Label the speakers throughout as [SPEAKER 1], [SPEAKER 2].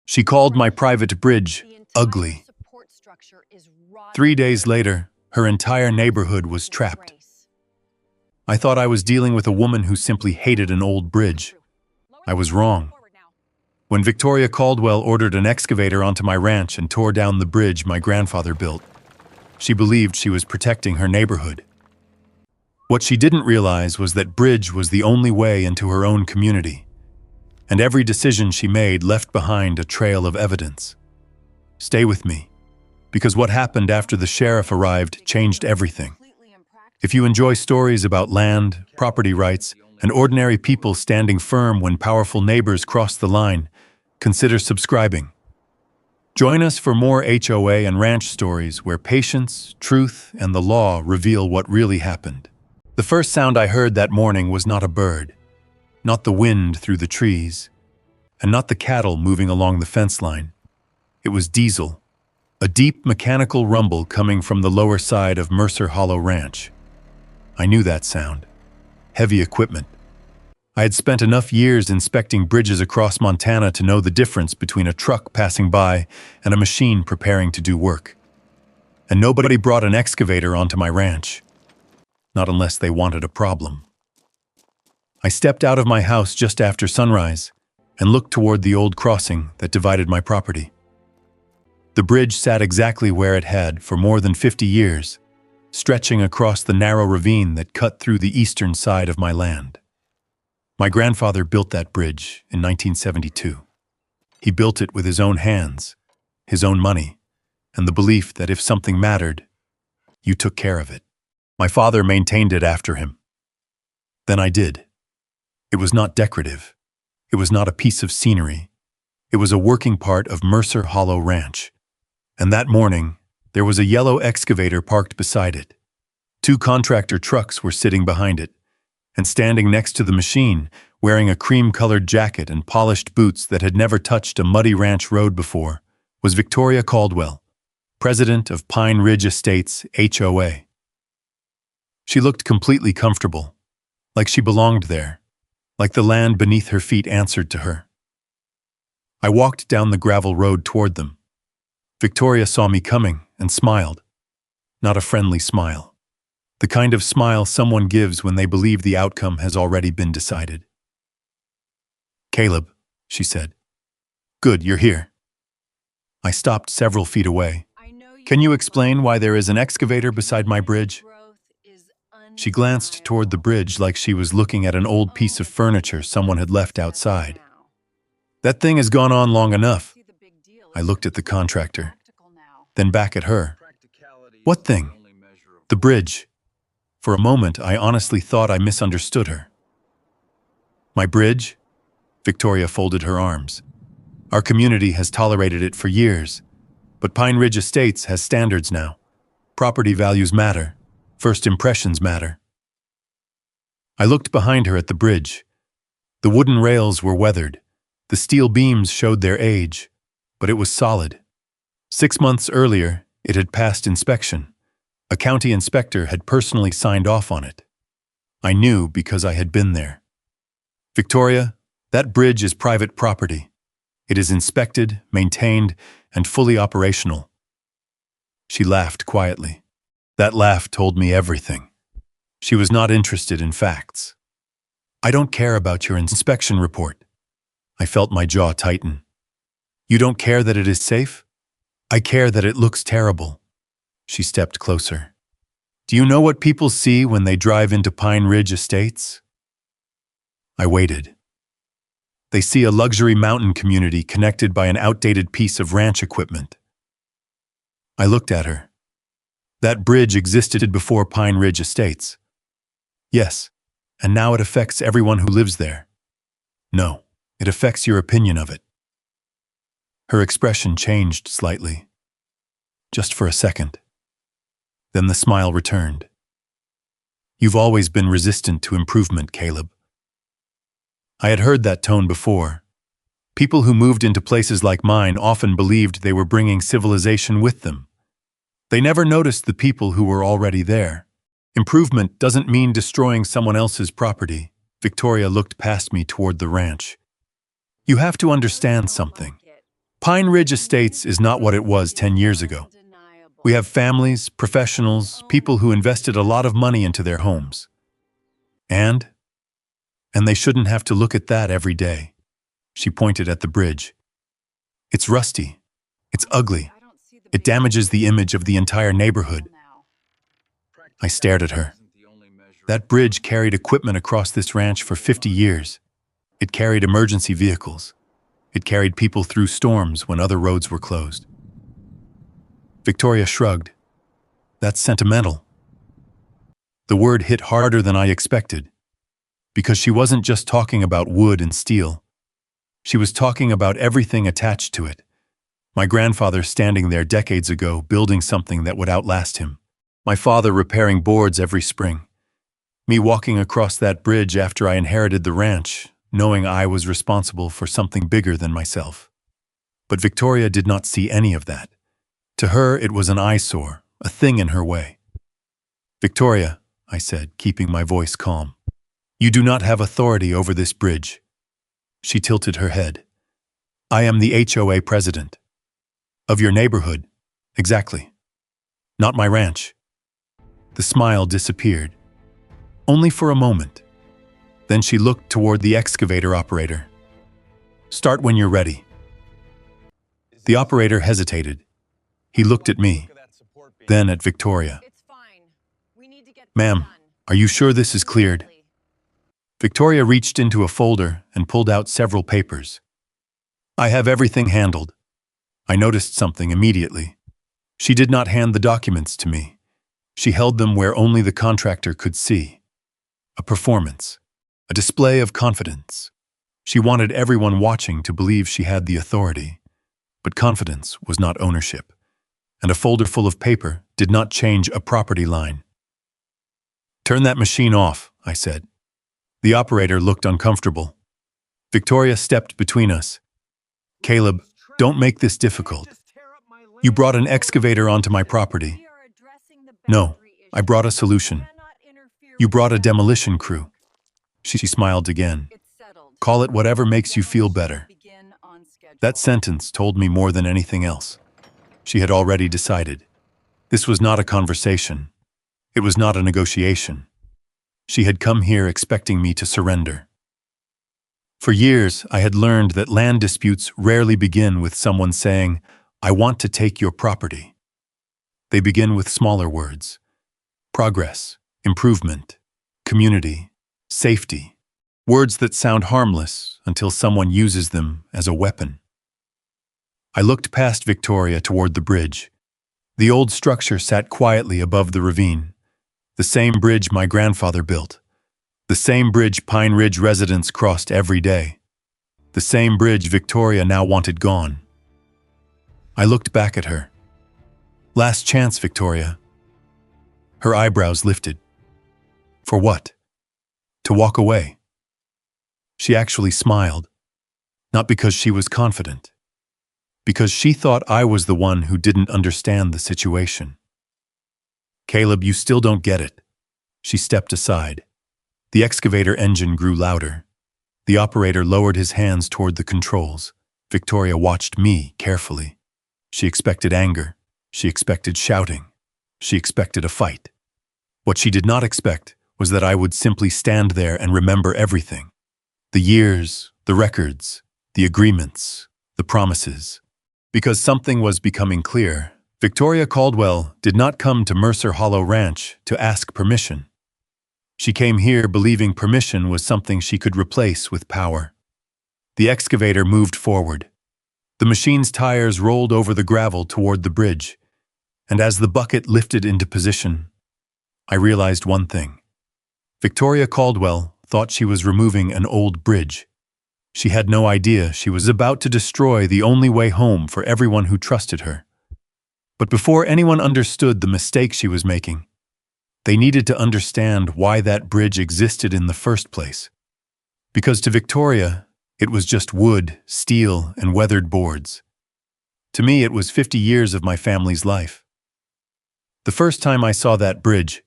[SPEAKER 1] She called my private bridge ugly. 3 days later, her entire neighborhood was trapped. I thought I was dealing with a woman who simply hated an old bridge. I was wrong. When Victoria Caldwell ordered an excavator onto my ranch and tore down the bridge my grandfather built, she believed she was protecting her neighborhood. What she didn't realize was that bridge was the only way into her own community, and every decision she made left behind a trail of evidence. Stay with me, because what happened after the sheriff arrived changed everything. If you enjoy stories about land, property rights, and ordinary people standing firm when powerful neighbors cross the line, consider subscribing. Join us for more HOA and ranch stories where patience, truth, and the law reveal what really happened. The first sound I heard that morning was not a bird, not the wind through the trees, and not the cattle moving along the fence line. It was diesel, a deep mechanical rumble coming from the lower side of Mercer Hollow Ranch. I knew that sound. Heavy equipment. I had spent enough years inspecting bridges across Montana to know the difference between a truck passing by and a machine preparing to do work. And nobody brought an excavator onto my ranch. Not unless they wanted a problem. I stepped out of my house just after sunrise and looked toward the old crossing that divided my property. The bridge sat exactly where it had for more than 50 years, stretching across the narrow ravine that cut through the eastern side of my land. My grandfather built that bridge in 1972. He built it with his own hands, his own money, and the belief that if something mattered, you took care of it. My father maintained it after him. Then I did. It was not decorative. It was not a piece of scenery. It was a working part of Mercer Hollow Ranch. And that morning, there was a yellow excavator parked beside it. 2 contractor trucks were sitting behind it, and standing next to the machine, wearing a cream-colored jacket and polished boots that had never touched a muddy ranch road before, was Victoria Caldwell, president of Pine Ridge Estates HOA. She looked completely comfortable, like she belonged there, like the land beneath her feet answered to her. I walked down the gravel road toward them. Victoria saw me coming and smiled. Not a friendly smile. The kind of smile someone gives when they believe the outcome has already been decided. "Caleb," she said. "Good, you're here." I stopped several feet away. "Can you explain why there is an excavator beside my bridge?" She glanced toward the bridge like she was looking at an old piece of furniture someone had left outside. "That thing has gone on long enough." I looked at the contractor, then back at her. "What thing?" "The bridge." For a moment, I honestly thought I misunderstood her. "My bridge?" Victoria folded her arms. "Our community has tolerated it for years, but Pine Ridge Estates has standards now. Property values matter. First impressions matter." I looked behind her at the bridge. The wooden rails were weathered. The steel beams showed their age, but it was solid. 6 months earlier, it had passed inspection. A county inspector had personally signed off on it. I knew because I had been there. "Victoria, that bridge is private property. It is inspected, maintained, and fully operational." She laughed quietly. That laugh told me everything. She was not interested in facts. "I don't care about your inspection report." I felt my jaw tighten. "You don't care that it is safe?" "I care that it looks terrible." She stepped closer. "Do you know what people see when they drive into Pine Ridge Estates?" I waited. They see a luxury mountain community connected by an outdated piece of ranch equipment. I looked at her. "That bridge existed before Pine Ridge Estates." "Yes, and now it affects everyone who lives there." "No, it affects your opinion of it." Her expression changed slightly. Just for a second. Then the smile returned. "You've always been resistant to improvement, Caleb." I had heard that tone before. People who moved into places like mine often believed they were bringing civilization with them. They never noticed the people who were already there. "Improvement doesn't mean destroying someone else's property." Victoria looked past me toward the ranch. "You have to understand something. Pine Ridge Estates is not what it was 10 years ago. We have families, professionals, people who invested a lot of money into their homes. And they shouldn't have to look at that every day. She pointed at the bridge. It's rusty. It's ugly. It damages the image of the entire neighborhood. I stared at her. That bridge carried equipment across this ranch for 50 years. It carried emergency vehicles. It carried people through storms when other roads were closed. Victoria shrugged. That's sentimental. The word hit harder than I expected, because she wasn't just talking about wood and steel. She was talking about everything attached to it. My grandfather standing there decades ago, building something that would outlast him. My father repairing boards every spring. Me walking across that bridge after I inherited the ranch, knowing I was responsible for something bigger than myself. But Victoria did not see any of that. To her, it was an eyesore, a thing in her way. Victoria, I said, keeping my voice calm, you do not have authority over this bridge. She tilted her head. I am the HOA president. Of your neighborhood. Exactly. Not my ranch. The smile disappeared. Only for a moment. Then she looked toward the excavator operator. Start when you're ready. The operator hesitated. He looked at me, then at Victoria. Ma'am, are you sure this is cleared? Victoria reached into a folder and pulled out several papers. I have everything handled. I noticed something immediately. She did not hand the documents to me. She held them where only the contractor could see. A performance. A display of confidence. She wanted everyone watching to believe she had the authority. But confidence was not ownership. And a folder full of paper did not change a property line. Turn that machine off, I said. The operator looked uncomfortable. Victoria stepped between us. Caleb, don't make this difficult. You brought an excavator onto my property. No, I brought a solution. You brought a demolition crew. She smiled again. Call it whatever makes you feel better. That sentence told me more than anything else. She had already decided. This was not a conversation. It was not a negotiation. She had come here expecting me to surrender. For years, I had learned that land disputes rarely begin with someone saying, I want to take your property. They begin with smaller words. Progress, improvement, community, safety. Words that sound harmless until someone uses them as a weapon. I looked past Victoria toward the bridge. The old structure sat quietly above the ravine. The same bridge my grandfather built. The same bridge Pine Ridge residents crossed every day. The same bridge Victoria now wanted gone. I looked back at her. Last chance, Victoria. Her eyebrows lifted. For what? To walk away. She actually smiled. Not because she was confident. Because she thought I was the one who didn't understand the situation. Caleb, you still don't get it. She stepped aside. The excavator engine grew louder. The operator lowered his hands toward the controls. Victoria watched me carefully. She expected anger. She expected shouting. She expected a fight. What she did not expect was that I would simply stand there and remember everything. The years, the records, the agreements, the promises. Because something was becoming clear. Victoria Caldwell did not come to Mercer Hollow Ranch to ask permission. She came here believing permission was something she could replace with power. The excavator moved forward. The machine's tires rolled over the gravel toward the bridge, and as the bucket lifted into position, I realized one thing. Victoria Caldwell thought she was removing an old bridge. She had no idea she was about to destroy the only way home for everyone who trusted her. But before anyone understood the mistake she was making, they needed to understand why that bridge existed in the first place. Because to Victoria, it was just wood, steel, and weathered boards. To me, it was 50 years of my family's life. The first time I saw that bridge,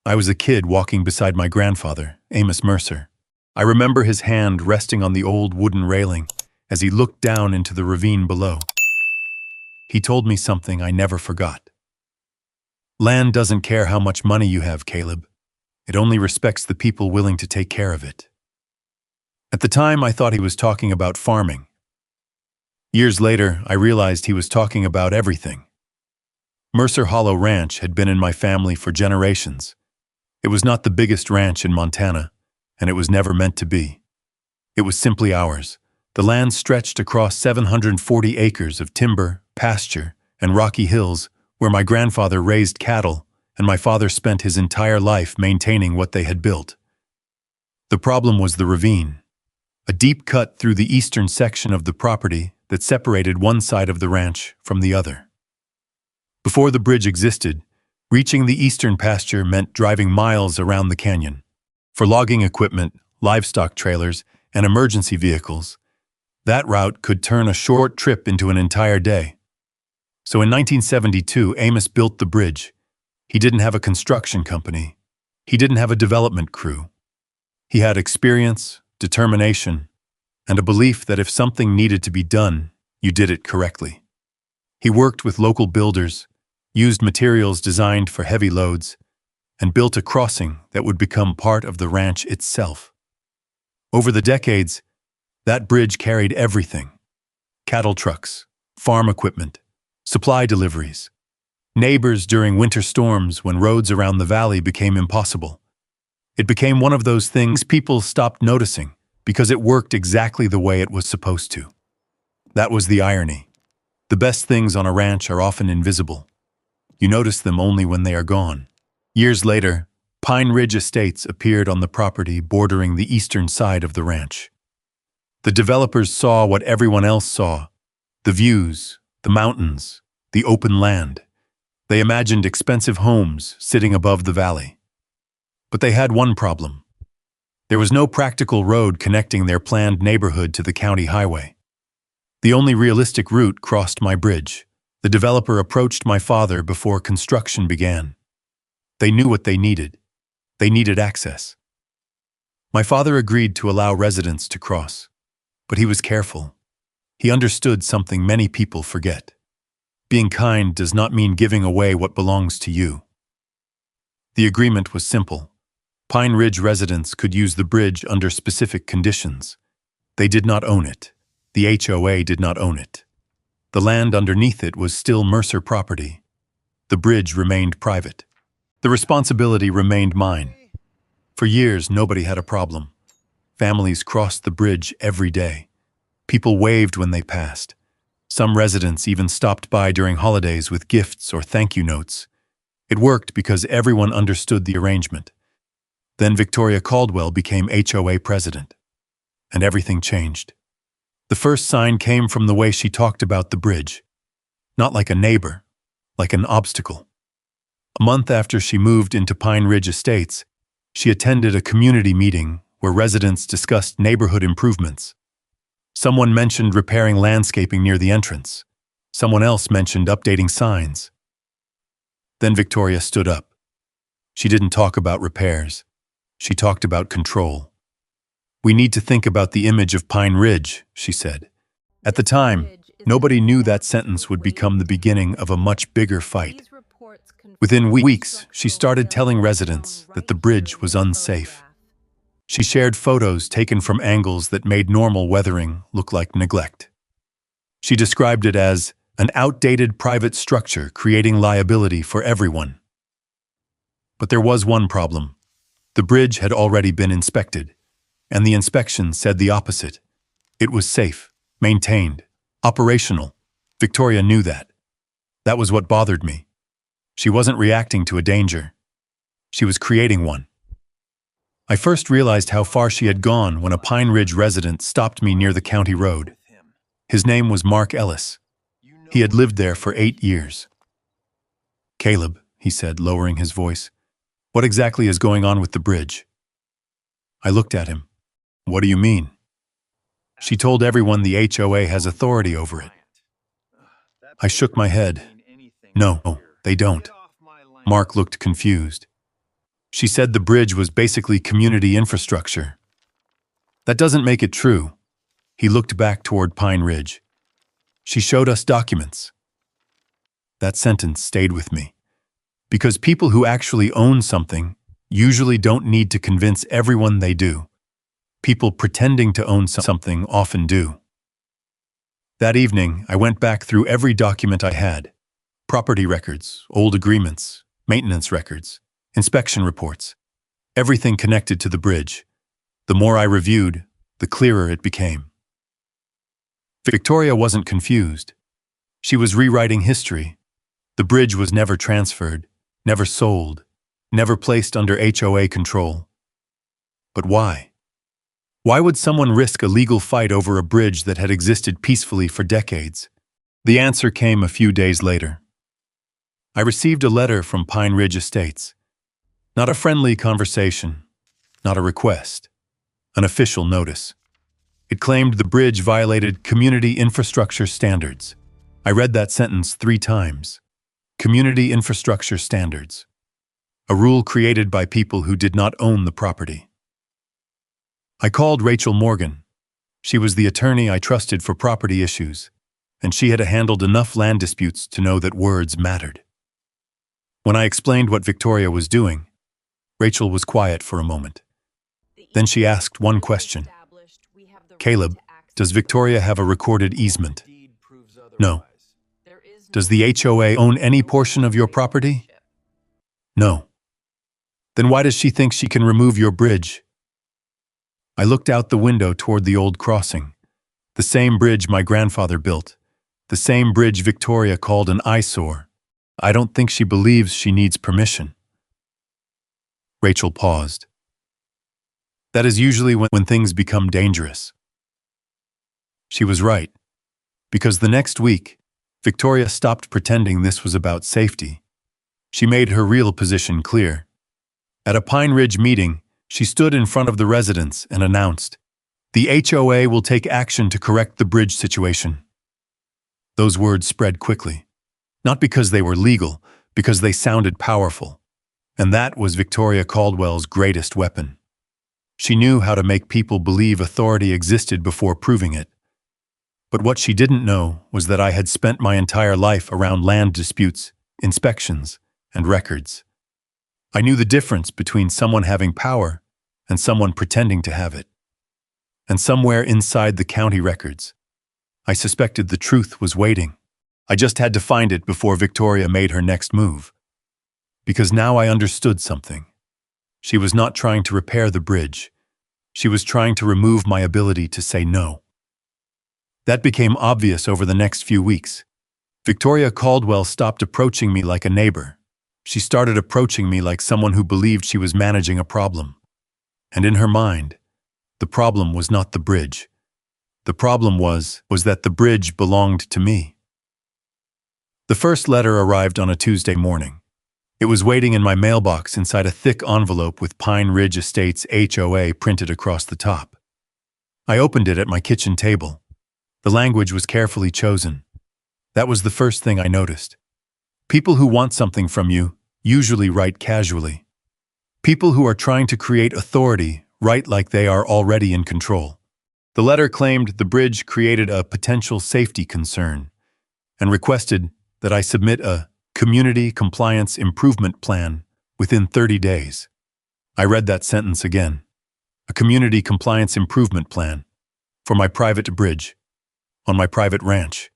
[SPEAKER 1] I was a kid walking beside my grandfather, Amos Mercer. I remember his hand resting on the old wooden railing as he looked down into the ravine below. he told me something I never forgot. Land doesn't care how much money you have, Caleb. It only respects the people willing to take care of it. At the time, I thought he was talking about farming. Years later, I realized he was talking about everything. Mercer Hollow Ranch had been in my family for generations. It was not the biggest ranch in Montana, and it was never meant to be. It was simply ours. The land stretched across 740 acres of timber, pasture, and rocky hills where my grandfather raised cattle and my father spent his entire life maintaining what they had built. The problem was the ravine, a deep cut through the eastern section of the property that separated one side of the ranch from the other. Before the bridge existed, reaching the eastern pasture meant driving miles around the canyon. For logging equipment, livestock trailers, and emergency vehicles, that route could turn a short trip into an entire day. So in 1972, Amos built the bridge. He didn't have a construction company. He didn't have a development crew. He had experience, determination, and a belief that if something needed to be done, you did it correctly. He worked with local builders, used materials designed for heavy loads, and built a crossing that would become part of the ranch itself. Over the decades, that bridge carried everything: cattle trucks, farm equipment, supply deliveries, neighbors during winter storms when roads around the valley became impossible. It became one of those things people stopped noticing because it worked exactly the way it was supposed to. That was the irony. The best things on a ranch are often invisible. You notice them only when they are gone. Years later, Pine Ridge Estates appeared on the property bordering the eastern side of the ranch. The developers saw what everyone else saw: the views, the mountains, the open land. They imagined expensive homes sitting above the valley. But they had one problem. There was no practical road connecting their planned neighborhood to the county highway. The only realistic route crossed my bridge. The developer approached my father before construction began. They knew what they needed. They needed access. My father agreed to allow residents to cross, but he was careful. He understood something many people forget. Being kind does not mean giving away what belongs to you. The agreement was simple. Pine Ridge residents could use the bridge under specific conditions. They did not own it. The HOA did not own it. The land underneath it was still Mercer property. The bridge remained private. The responsibility remained mine. For years, nobody had a problem. Families crossed the bridge every day. People waved when they passed. Some residents even stopped by during holidays with gifts or thank you notes. It worked because everyone understood the arrangement. Then Victoria Caldwell became HOA president, and everything changed. The first sign came from the way she talked about the bridge. Not like a neighbor, like an obstacle. A month after she moved into Pine Ridge Estates, she attended a community meeting where residents discussed neighborhood improvements. Someone mentioned repairing landscaping near the entrance. Someone else mentioned updating signs. Then Victoria stood up. She didn't talk about repairs. She talked about control. "We need to think about the image of Pine Ridge," she said. At the time, nobody knew that sentence would become the beginning of a much bigger fight. Within weeks, she started telling residents that the bridge was unsafe. She shared photos taken from angles that made normal weathering look like neglect. She described it as an outdated private structure creating liability for everyone. But there was one problem. The bridge had already been inspected, and the inspection said the opposite. It was safe, maintained, operational. Victoria knew that. That was what bothered me. She wasn't reacting to a danger. She was creating one. I first realized how far she had gone when a Pine Ridge resident stopped me near the county road. His name was Mark Ellis. He had lived there for 8 years. "Caleb," he said, lowering his voice, "what exactly is going on with the bridge?" I looked at him. "What do you mean?" "She told everyone the HOA has authority over it." I shook my head. "No, they don't." Mark looked confused. "She said the bridge was basically community infrastructure." "That doesn't make it true." He looked back toward Pine Ridge. "She showed us documents. That sentence stayed with me. Because people who actually own something usually don't need to convince everyone they do. People pretending to own something often do. That evening, I went back through every document I had. Property records, old agreements, maintenance records, inspection reports. Everything connected to the bridge. The more I reviewed, the clearer it became. Victoria wasn't confused. She was rewriting history. The bridge was never transferred, never sold, never placed under HOA control. But why? Why would someone risk a legal fight over a bridge that had existed peacefully for decades? The answer came a few days later. I received a letter from Pine Ridge Estates. Not a friendly conversation, not a request, an official notice. It claimed the bridge violated community infrastructure standards. I read that sentence 3 times. Community infrastructure standards. A rule created by people who did not own the property. I called Rachel Morgan. She was the attorney I trusted for property issues, and she had handled enough land disputes to know that words mattered. When I explained what Victoria was doing, Rachel was quiet for a moment. Then she asked one question. Caleb, does Victoria have a recorded easement? No. Does the HOA own any portion of your property? No. Then why does she think she can remove your bridge? I looked out the window toward the old crossing. The same bridge my grandfather built. The same bridge Victoria called an eyesore. I don't think she believes she needs permission. Rachel paused. That is usually when things become dangerous. She was right. Because the next week, Victoria stopped pretending this was about safety. She made her real position clear. At a Pine Ridge meeting, she stood in front of the residents and announced, "The HOA will take action to correct the bridge situation." Those words spread quickly. Not because they were legal, because they sounded powerful. And that was Victoria Caldwell's greatest weapon. She knew how to make people believe authority existed before proving it. But what she didn't know was that I had spent my entire life around land disputes, inspections, and records. I knew the difference between someone having power and someone pretending to have it. And somewhere inside the county records, I suspected the truth was waiting. I just had to find it before Victoria made her next move. Because now I understood something. She was not trying to repair the bridge. She was trying to remove my ability to say no. That became obvious over the next few weeks. Victoria Caldwell stopped approaching me like a neighbor. She started approaching me like someone who believed she was managing a problem. And in her mind, the problem was not the bridge. The problem was that the bridge belonged to me. The first letter arrived on a Tuesday morning. It was waiting in my mailbox inside a thick envelope with Pine Ridge Estates HOA printed across the top. I opened it at my kitchen table. The language was carefully chosen. That was the first thing I noticed. People who want something from you usually write casually. People who are trying to create authority write like they are already in control. The letter claimed the bridge created a potential safety concern and requested that I submit a Community Compliance Improvement Plan within 30 days. I read that sentence again. A Community Compliance Improvement Plan for my private bridge on my private ranch.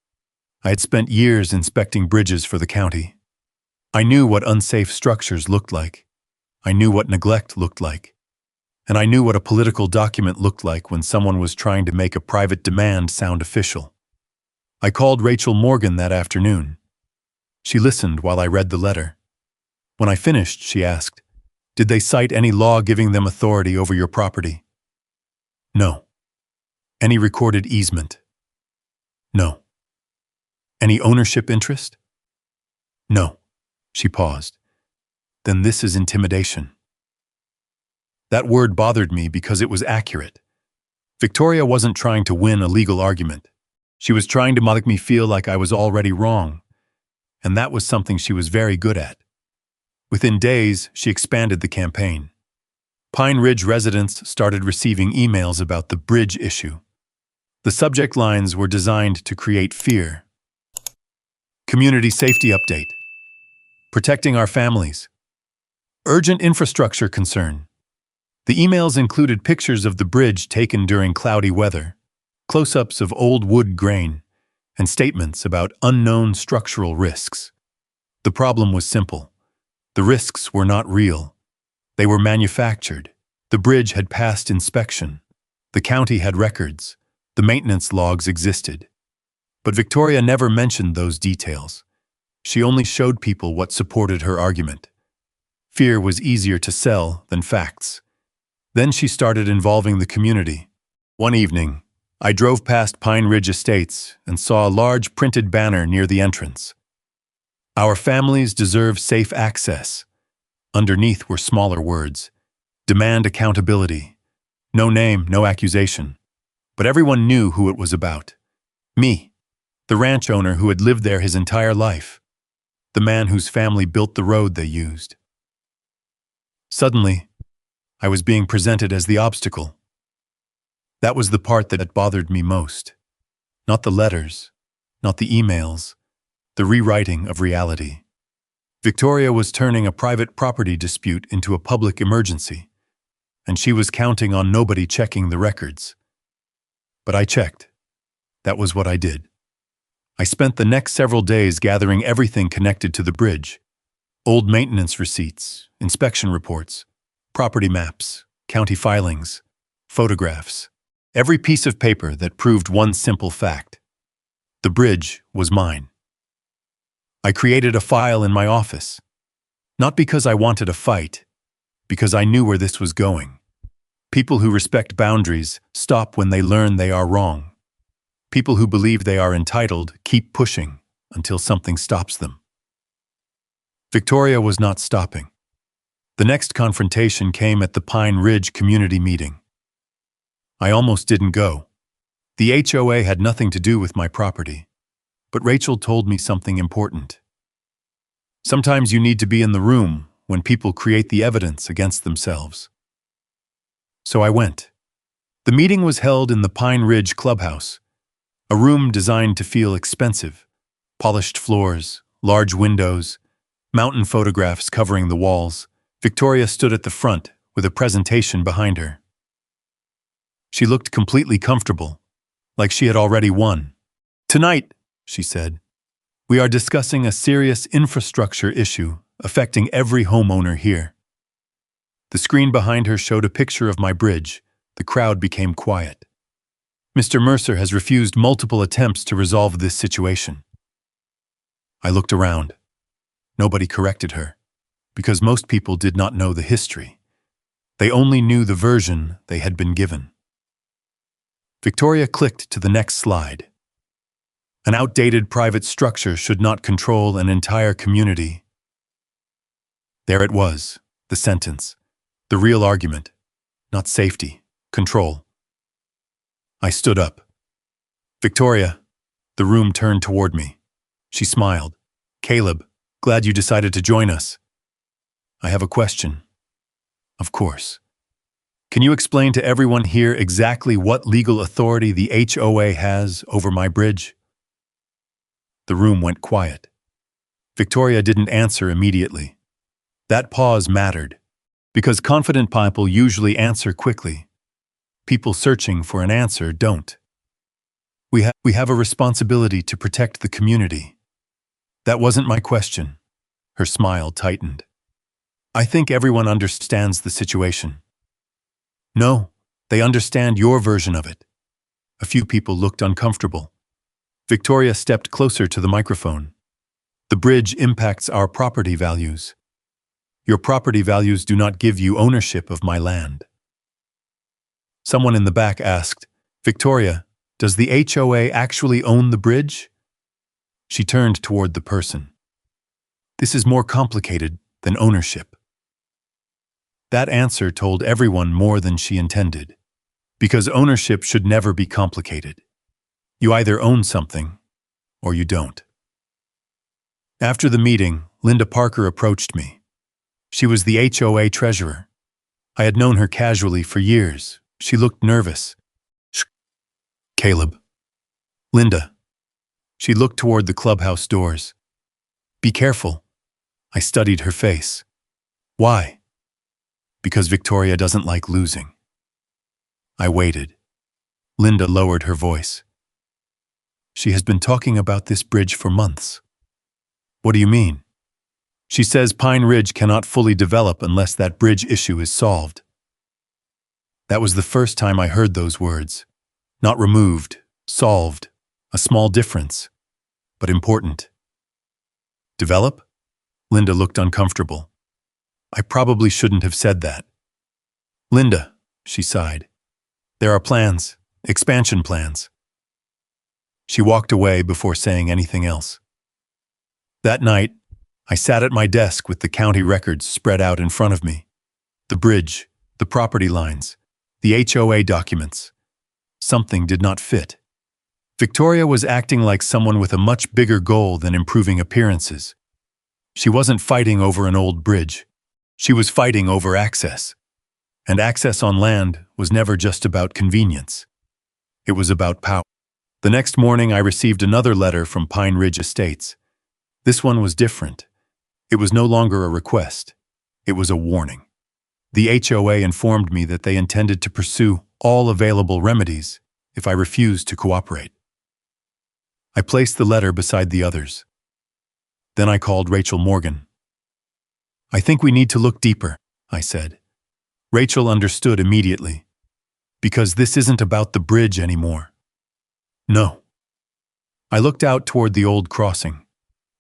[SPEAKER 1] I had spent years inspecting bridges for the county. I knew what unsafe structures looked like. I knew what neglect looked like. And I knew what a political document looked like when someone was trying to make a private demand sound official. I called Rachel Morgan that afternoon. She listened while I read the letter. When I finished, she asked, "Did they cite any law giving them authority over your property?" "No." "Any recorded easement?" "No." "Any ownership interest?" "No." She paused. "Then this is intimidation." That word bothered me because it was accurate. Victoria wasn't trying to win a legal argument. She was trying to make me feel like I was already wrong. And that was something she was very good at. Within days, she expanded the campaign. Pine Ridge residents started receiving emails about the bridge issue. The subject lines were designed to create fear. Community safety update. Protecting our families. Urgent infrastructure concern. The emails included pictures of the bridge taken during cloudy weather, close-ups of old wood grain, and statements about unknown structural risks. The problem was simple. The risks were not real. They were manufactured. The bridge had passed inspection. The county had records. The maintenance logs existed. But Victoria never mentioned those details. She only showed people what supported her argument. Fear was easier to sell than facts. Then she started involving the community. One evening, I drove past Pine Ridge Estates and saw a large printed banner near the entrance. Our families deserve safe access. Underneath were smaller words. Demand accountability. No name, no accusation. But everyone knew who it was about. Me, the ranch owner who had lived there his entire life. The man whose family built the road they used. Suddenly, I was being presented as the obstacle. That was the part that bothered me most. Not the letters, not the emails, the rewriting of reality. Victoria was turning a private property dispute into a public emergency, and she was counting on nobody checking the records. But I checked. That was what I did. I spent the next several days gathering everything connected to the bridge. Old maintenance receipts, inspection reports, property maps, county filings, photographs. Every piece of paper that proved one simple fact. The bridge was mine. I created a file in my office. Not because I wanted a fight, because I knew where this was going. People who respect boundaries stop when they learn they are wrong. People who believe they are entitled keep pushing until something stops them. Victoria was not stopping. The next confrontation came at the Pine Ridge community meeting. I almost didn't go. The HOA had nothing to do with my property, but Rachel told me something important. Sometimes you need to be in the room when people create the evidence against themselves. So I went. The meeting was held in the Pine Ridge clubhouse, a room designed to feel expensive. Polished floors, large windows, mountain photographs covering the walls. Victoria stood at the front with a presentation behind her. She looked completely comfortable, like she had already won. "Tonight," she said, "we are discussing a serious infrastructure issue affecting every homeowner here." The screen behind her showed a picture of my bridge. The crowd became quiet. "Mr. Mercer has refused multiple attempts to resolve this situation." I looked around. Nobody corrected her, because most people did not know the history. They only knew the version they had been given. Victoria clicked to the next slide. An outdated private structure should not control an entire community. There it was, the sentence, the real argument, not safety, control. I stood up. "Victoria," the room turned toward me. She smiled. "Caleb, glad you decided to join us. I have a question." "Of course. Can you explain to everyone here exactly what legal authority the HOA has over my bridge?" The room went quiet. Victoria didn't answer immediately. That pause mattered, because confident people usually answer quickly. People searching for an answer don't. We have a responsibility to protect the community." "That wasn't my question." Her smile tightened. "I think everyone understands the situation." "No, they understand your version of it." A few people looked uncomfortable. Victoria stepped closer to the microphone. "The bridge impacts our property values. Your property values do not give you ownership of my land." Someone in the back asked, "Victoria, does the HOA actually own the bridge?" She turned toward the person. "This is more complicated than ownership." That answer told everyone more than she intended, because ownership should never be complicated. You either own something, or you don't. After the meeting, Linda Parker approached me. She was the HOA treasurer. I had known her casually for years. She looked nervous. "Shh, Caleb." "Linda, She looked toward the clubhouse doors. Be careful. I studied her face. Why? Because Victoria doesn't like losing. I waited. Linda lowered her voice. She has been talking about this bridge for months. What do you mean? She says Pine Ridge cannot fully develop unless that bridge issue is solved. That was the first time I heard those words. Not removed, solved. A small difference, but important. Develop? Linda looked uncomfortable. I probably shouldn't have said that. Linda, she sighed. There are plans, expansion plans. She walked away before saying anything else. That night, I sat at my desk with the county records spread out in front of me. The bridge, the property lines, the HOA documents. Something did not fit. Victoria was acting like someone with a much bigger goal than improving appearances. She wasn't fighting over an old bridge. She was fighting over access. And access on land was never just about convenience. It was about power. The next morning, I received another letter from Pine Ridge Estates. This one was different. It was no longer a request. It was a warning. The HOA informed me that they intended to pursue all available remedies if I refused to cooperate. I placed the letter beside the others. Then I called Rachel Morgan. I think we need to look deeper, I said. Rachel understood immediately. Because this isn't about the bridge anymore. No. I looked out toward the old crossing.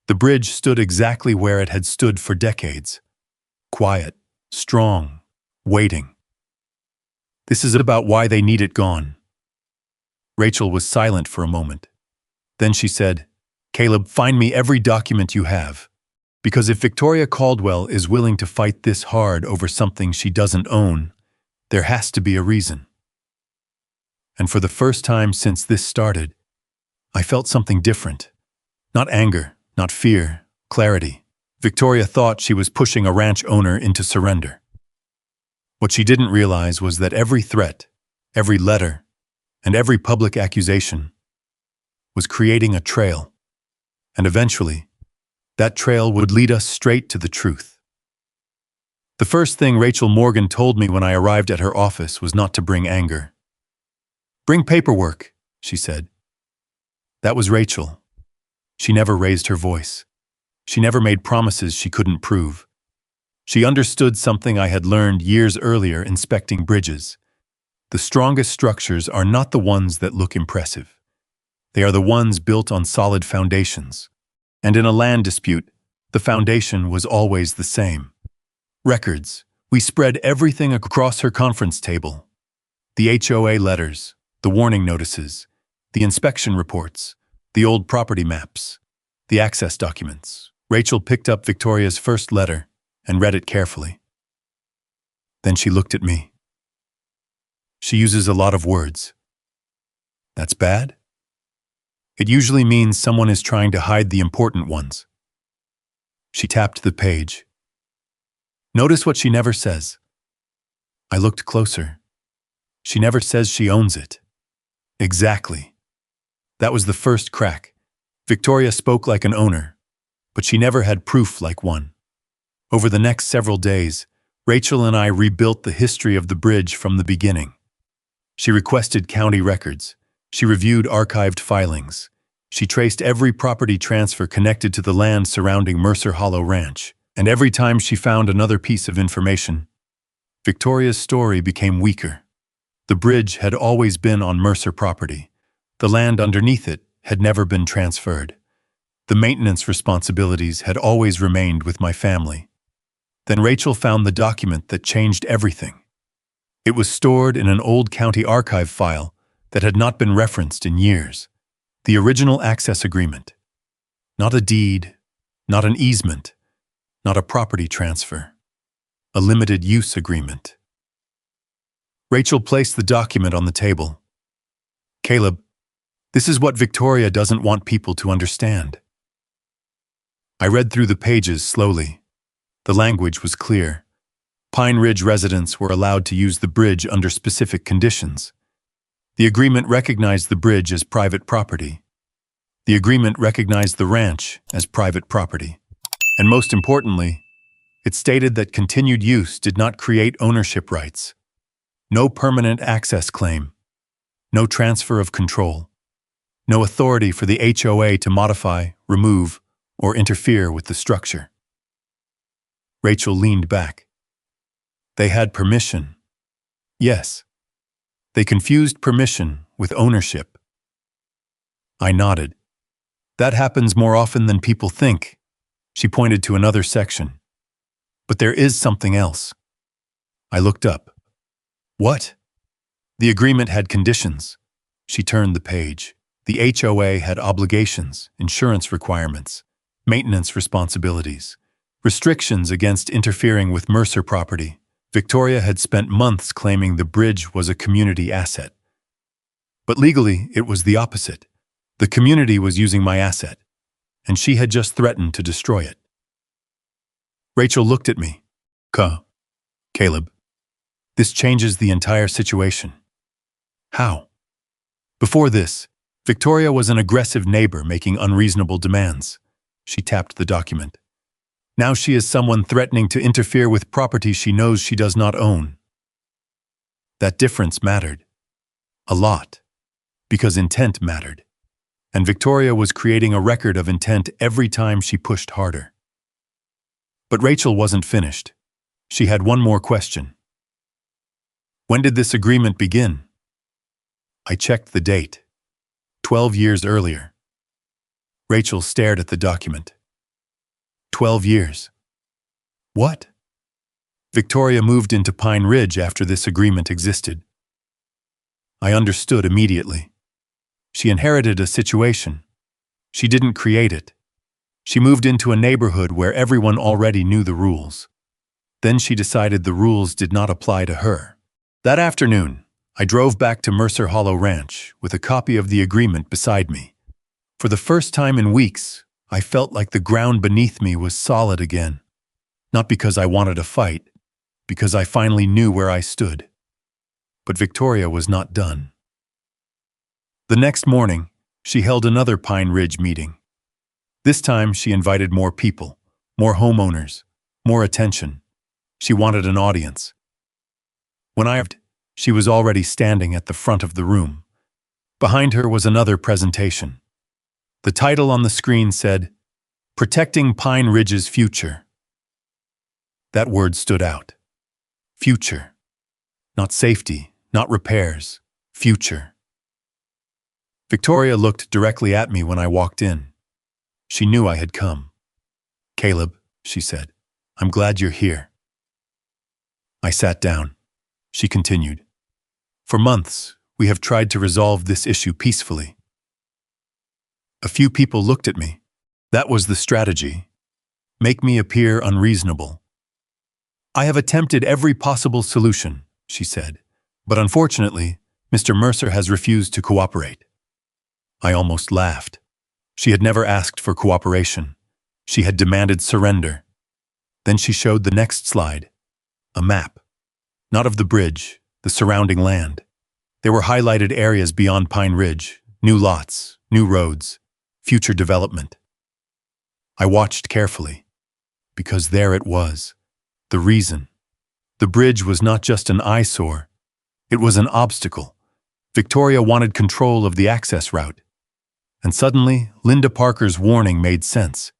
[SPEAKER 1] The bridge stood exactly where it had stood for decades. Quiet, strong, waiting. This is about why they need it gone. Rachel was silent for a moment. Then she said, Caleb, find me every document you have. Because if Victoria Caldwell is willing to fight this hard over something she doesn't own, there has to be a reason. And for the first time since this started, I felt something different. Not anger, not fear, clarity. Victoria thought she was pushing a ranch owner into surrender. What she didn't realize was that every threat, every letter, and every public accusation was creating a trail. And eventually, that trail would lead us straight to the truth. The first thing Rachel Morgan told me when I arrived at her office was not to bring anger. Bring paperwork, she said. That was Rachel. She never raised her voice. She never made promises she couldn't prove. She understood something I had learned years earlier inspecting bridges. The strongest structures are not the ones that look impressive. They are the ones built on solid foundations. And in a land dispute, the foundation was always the same. Records. We spread everything across her conference table. The HOA letters, the warning notices, the inspection reports, the old property maps, the access documents. Rachel picked up Victoria's first letter and read it carefully. Then she looked at me. She uses a lot of words. That's bad? It usually means someone is trying to hide the important ones. She tapped the page. Notice what she never says. I looked closer. She never says she owns it. Exactly. That was the first crack. Victoria spoke like an owner, but she never had proof like one. Over the next several days, Rachel and I rebuilt the history of the bridge from the beginning. She requested county records. She reviewed archived filings. She traced every property transfer connected to the land surrounding Mercer Hollow Ranch. And every time she found another piece of information, Victoria's story became weaker. The bridge had always been on Mercer property. The land underneath it had never been transferred. The maintenance responsibilities had always remained with my family. Then Rachel found the document that changed everything. It was stored in an old county archive file that had not been referenced in years. The original access agreement. Not a deed, not an easement, not a property transfer. A limited use agreement. Rachel placed the document on the table. Caleb, this is what Victoria doesn't want people to understand. I read through the pages slowly. The language was clear. Pine Ridge residents were allowed to use the bridge under specific conditions. The agreement recognized the bridge as private property. The agreement recognized the ranch as private property. And most importantly, it stated that continued use did not create ownership rights. No permanent access claim. No transfer of control. No authority for the HOA to modify, remove, or interfere with the structure. Rachel leaned back. They had permission. Yes. They confused permission with ownership. I nodded. That happens more often than people think. She pointed to another section. But there is something else. I looked up. What? The agreement had conditions. She turned the page. The HOA had obligations, insurance requirements, maintenance responsibilities, restrictions against interfering with Mercer property. Victoria had spent months claiming the bridge was a community asset. But legally, it was the opposite. The community was using my asset, and she had just threatened to destroy it. Rachel looked at me. Caleb, this changes the entire situation. How? Before this, Victoria was an aggressive neighbor making unreasonable demands. She tapped the document. Now she is someone threatening to interfere with property she knows she does not own. That difference mattered. A lot. Because intent mattered. And Victoria was creating a record of intent every time she pushed harder. But Rachel wasn't finished. She had one more question. When did this agreement begin? I checked the date. 12 years earlier. Rachel stared at the document. 12 years. What? Victoria moved into Pine Ridge after this agreement existed. I understood immediately. She inherited a situation. She didn't create it. She moved into a neighborhood where everyone already knew the rules. Then she decided the rules did not apply to her. That afternoon, I drove back to Mercer Hollow Ranch with a copy of the agreement beside me. For the first time in weeks, I felt like the ground beneath me was solid again. Not because I wanted a fight, because I finally knew where I stood. But Victoria was not done. The next morning, she held another Pine Ridge meeting. This time, she invited more people, more homeowners, more attention. She wanted an audience. When I arrived, she was already standing at the front of the room. Behind her was another presentation. The title on the screen said, Protecting Pine Ridge's Future. That word stood out. Future. Not safety, not repairs. Future. Victoria looked directly at me when I walked in. She knew I had come. Caleb, she said, I'm glad you're here. I sat down. She continued. For months, we have tried to resolve this issue peacefully. A few people looked at me. That was the strategy. Make me appear unreasonable. I have attempted every possible solution, she said, but unfortunately, Mr. Mercer has refused to cooperate. I almost laughed. She had never asked for cooperation. She had demanded surrender. Then she showed the next slide. A map. Not of the bridge, the surrounding land. There were highlighted areas beyond Pine Ridge, new lots, new roads, future development. I watched carefully, because there it was, the reason. The bridge was not just an eyesore, it was an obstacle. Victoria wanted control of the access route. And suddenly, Linda Parker's warning made sense.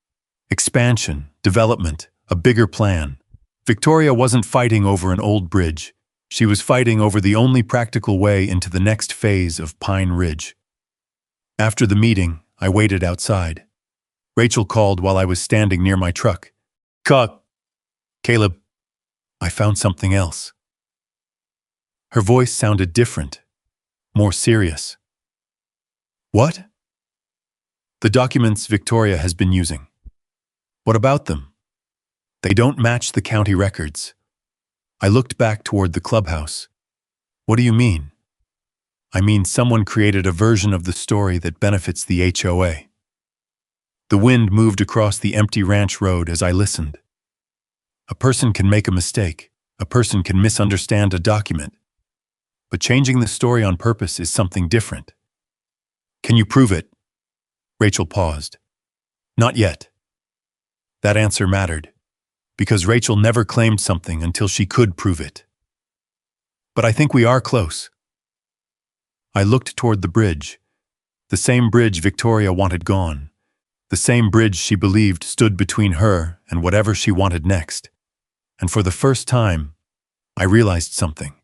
[SPEAKER 1] Expansion, development, a bigger plan. Victoria wasn't fighting over an old bridge. She was fighting over the only practical way into the next phase of Pine Ridge. After the meeting, I waited outside. Rachel called while I was standing near my truck. Caleb, I found something else. Her voice sounded different, more serious. What? The documents Victoria has been using. What about them? They don't match the county records. I looked back toward the clubhouse. What do you mean? I mean someone created a version of the story that benefits the HOA. The wind moved across the empty ranch road as I listened. A person can make a mistake. A person can misunderstand a document. But changing the story on purpose is something different. Can you prove it? Rachel paused. Not yet. That answer mattered, because Rachel never claimed something until she could prove it. But I think we are close. I looked toward the bridge, the same bridge Victoria wanted gone, the same bridge she believed stood between her and whatever she wanted next. And for the first time, I realized something.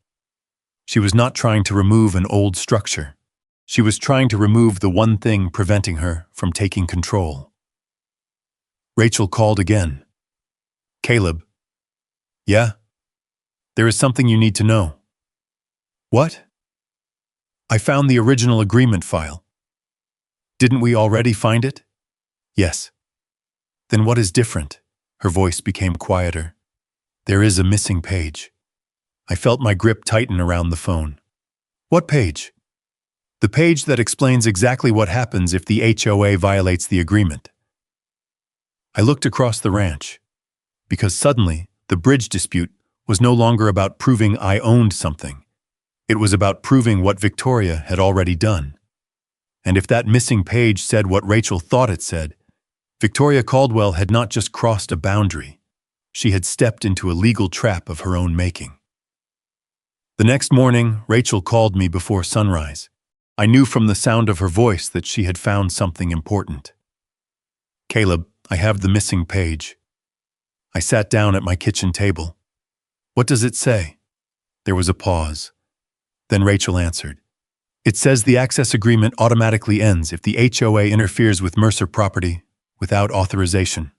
[SPEAKER 1] She was not trying to remove an old structure. She was trying to remove the one thing preventing her from taking control. Rachel called again. Caleb. Yeah? There is something you need to know. What? I found the original agreement file. Didn't we already find it? Yes. Then what is different? Her voice became quieter. There is a missing page. I felt my grip tighten around the phone. What page? The page that explains exactly what happens if the HOA violates the agreement. I looked across the ranch, because suddenly the bridge dispute was no longer about proving I owned something. It was about proving what Victoria had already done. And if that missing page said what Rachel thought it said, Victoria Caldwell had not just crossed a boundary. She had stepped into a legal trap of her own making. The next morning, Rachel called me before sunrise. I knew from the sound of her voice that she had found something important. Caleb, I have the missing page. I sat down at my kitchen table. What does it say? There was a pause. Then Rachel answered. It says the access agreement automatically ends if the HOA interferes with Mercer property without authorization.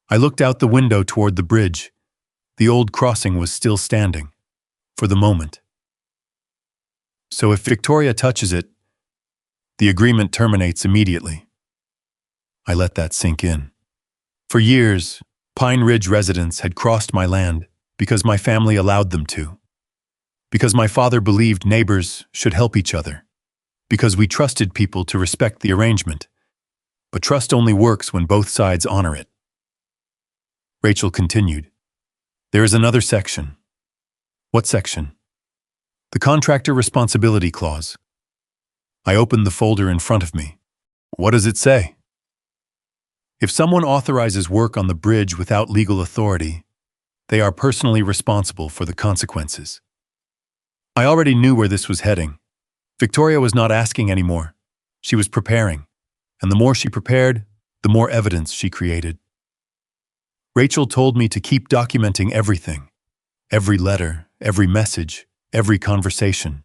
[SPEAKER 1] I looked out the window toward the bridge. The old crossing was still standing. For the moment. So if Victoria touches it, the agreement terminates immediately. I let that sink in. For years, Pine Ridge residents had crossed my land because my family allowed them to. Because my father believed neighbors should help each other. Because we trusted people to respect the arrangement. But trust only works when both sides honor it. Rachel continued. There is another section. What section? The Contractor Responsibility Clause. I opened the folder in front of me. What does it say? If someone authorizes work on the bridge without legal authority, they are personally responsible for the consequences. I already knew where this was heading. Victoria was not asking anymore. She was preparing. And the more she prepared, the more evidence she created. Rachel told me to keep documenting everything. Every letter, every message, every conversation.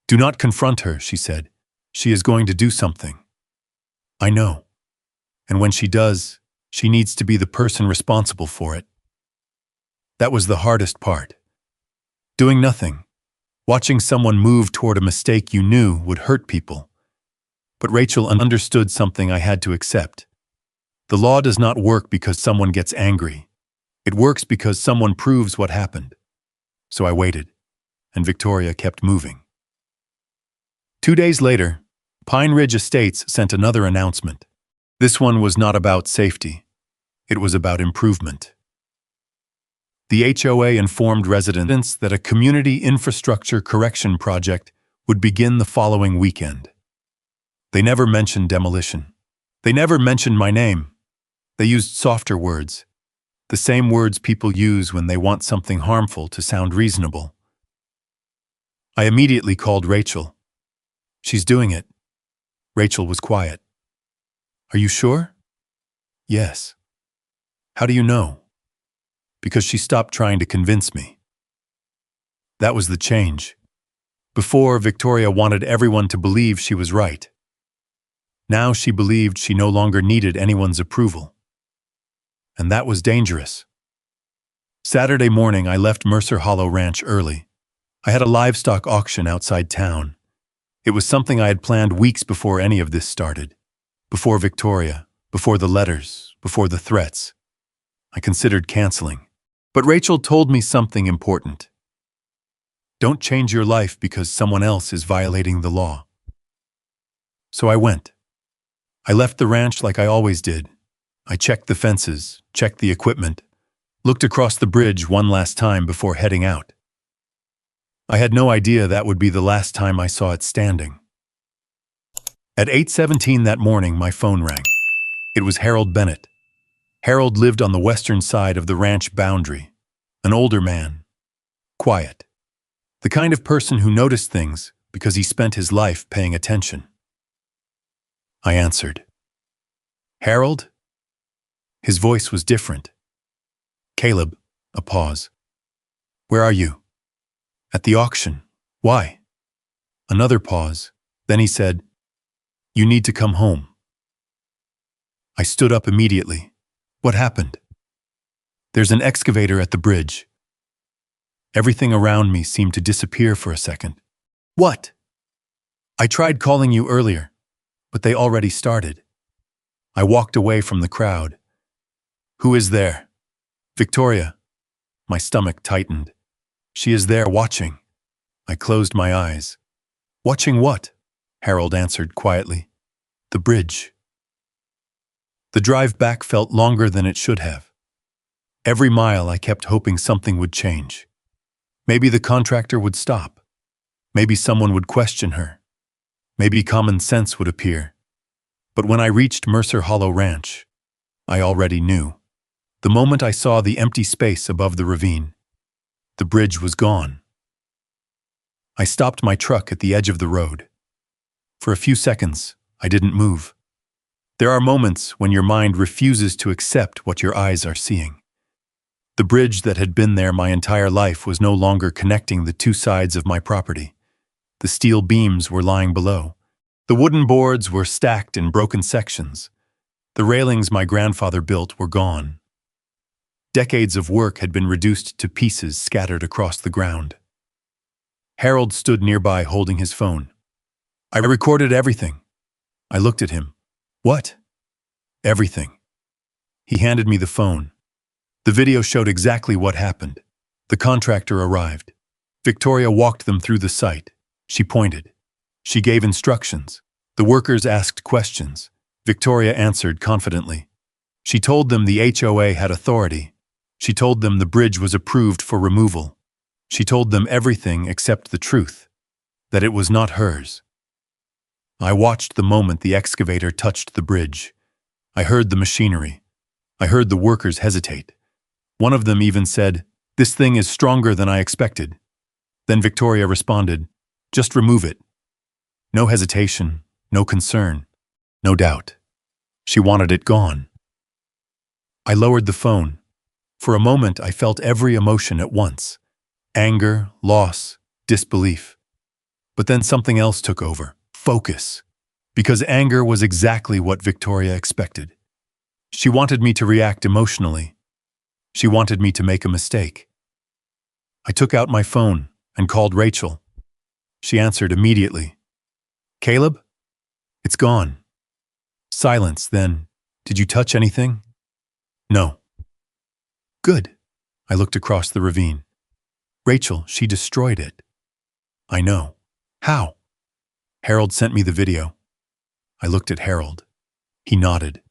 [SPEAKER 1] Do not confront her, she said. She is going to do something. I know. And when she does, she needs to be the person responsible for it. That was the hardest part. Doing nothing. Watching someone move toward a mistake you knew would hurt people. But Rachel understood something I had to accept. The law does not work because someone gets angry. It works because someone proves what happened. So I waited, and Victoria kept moving. 2 days later, Pine Ridge Estates sent another announcement. This one was not about safety. It was about improvement. The HOA informed residents that a community infrastructure correction project would begin the following weekend. They never mentioned demolition. They never mentioned my name. They used softer words. The same words people use when they want something harmful to sound reasonable. I immediately called Rachel. She's doing it. Rachel was quiet. Are you sure? Yes. How do you know? Because she stopped trying to convince me. That was the change. Before, Victoria wanted everyone to believe she was right. Now she believed she no longer needed anyone's approval. And that was dangerous. Saturday morning, I left Mercer Hollow Ranch early. I had a livestock auction outside town. It was something I had planned weeks before any of this started. Before Victoria, before the letters, before the threats. I considered canceling. But Rachel told me something important. Don't change your life because someone else is violating the law. So I went. I left the ranch like I always did. I checked the fences, checked the equipment, looked across the bridge one last time before heading out. I had no idea that would be the last time I saw it standing. At 8:17 that morning, my phone rang. It was Harold Bennett. Harold lived on the western side of the ranch boundary. An older man. Quiet. The kind of person who noticed things because he spent his life paying attention. I answered. Harold? His voice was different. Caleb. A pause. Where are you? At the auction. Why? Another pause. Then he said, You need to come home. I stood up immediately. What happened? There's an excavator at the bridge. Everything around me seemed to disappear for a second. What? I tried calling you earlier, but they already started. I walked away from the crowd. Who is there? Victoria. My stomach tightened. She is there watching. I closed my eyes. Watching what? Harold answered quietly. The bridge. The drive back felt longer than it should have. Every mile I kept hoping something would change. Maybe the contractor would stop. Maybe someone would question her. Maybe common sense would appear. But when I reached Mercer Hollow Ranch, I already knew. The moment I saw the empty space above the ravine, the bridge was gone. I stopped my truck at the edge of the road. For a few seconds, I didn't move. There are moments when your mind refuses to accept what your eyes are seeing. The bridge that had been there my entire life was no longer connecting the two sides of my property. The steel beams were lying below. The wooden boards were stacked in broken sections. The railings my grandfather built were gone. Decades of work had been reduced to pieces scattered across the ground. Harold stood nearby holding his phone. I recorded everything. I looked at him. What? Everything. He handed me the phone. The video showed exactly what happened. The contractor arrived. Victoria walked them through the site. She pointed. She gave instructions. The workers asked questions. Victoria answered confidently. She told them the HOA had authority. She told them the bridge was approved for removal. She told them everything except the truth, that it was not hers. I watched the moment the excavator touched the bridge. I heard the machinery. I heard the workers hesitate. One of them even said, "This thing is stronger than I expected." Then Victoria responded, "Just remove it." No hesitation, no concern, no doubt. She wanted it gone. I lowered the phone. For a moment, I felt every emotion at once. Anger, loss, disbelief. But then something else took over. Focus. Because anger was exactly what Victoria expected. She wanted me to react emotionally. She wanted me to make a mistake. I took out my phone and called Rachel. She answered immediately. "Caleb? It's gone." Silence, then, "Did you touch anything?" "No." "Good." I looked across the ravine. "Rachel, she destroyed it." "I know." "How?" "Harold sent me the video." I looked at Harold. He nodded.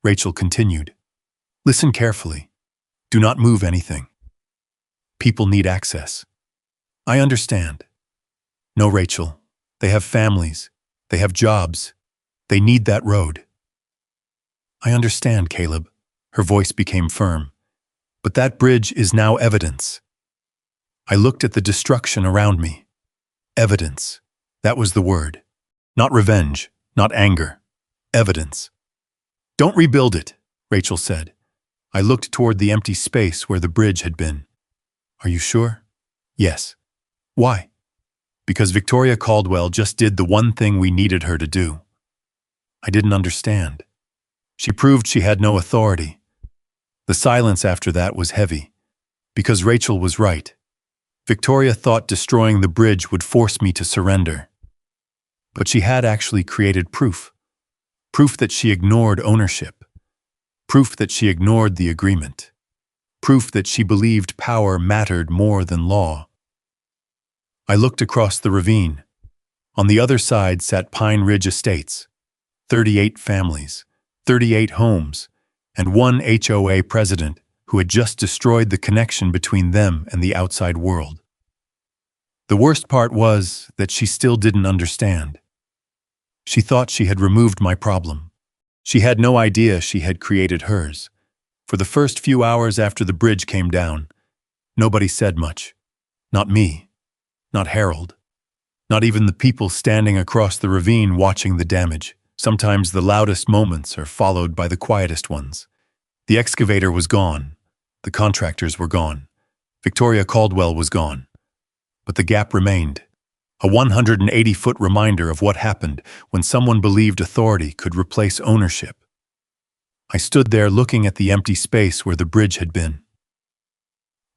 [SPEAKER 1] Rachel continued. "Listen carefully. Do not move anything. People need access." "I understand." "No, Rachel. They have families. They have jobs. They need that road." "I understand, Caleb." Her voice became firm. "But that bridge is now evidence." I looked at the destruction around me. Evidence. That was the word. Not revenge, not anger. Evidence. "Don't rebuild it," Rachel said. I looked toward the empty space where the bridge had been. "Are you sure?" "Yes." "Why?" "Because Victoria Caldwell just did the one thing we needed her to do." I didn't understand. She proved she had no authority. The silence after that was heavy. Because Rachel was right. Victoria thought destroying the bridge would force me to surrender. But she had actually created proof. Proof that she ignored ownership. Proof that she ignored the agreement. Proof that she believed power mattered more than law. I looked across the ravine. On the other side sat Pine Ridge Estates. 38 families, 38 homes, and one HOA president who had just destroyed the connection between them and the outside world. The worst part was that she still didn't understand. She thought she had removed my problem. She had no idea she had created hers. For the first few hours after the bridge came down, nobody said much. Not me. Not Harold. Not even the people standing across the ravine watching the damage. Sometimes the loudest moments are followed by the quietest ones. The excavator was gone. The contractors were gone. Victoria Caldwell was gone. But the gap remained. A 180-foot reminder of what happened when someone believed authority could replace ownership. I stood there looking at the empty space where the bridge had been.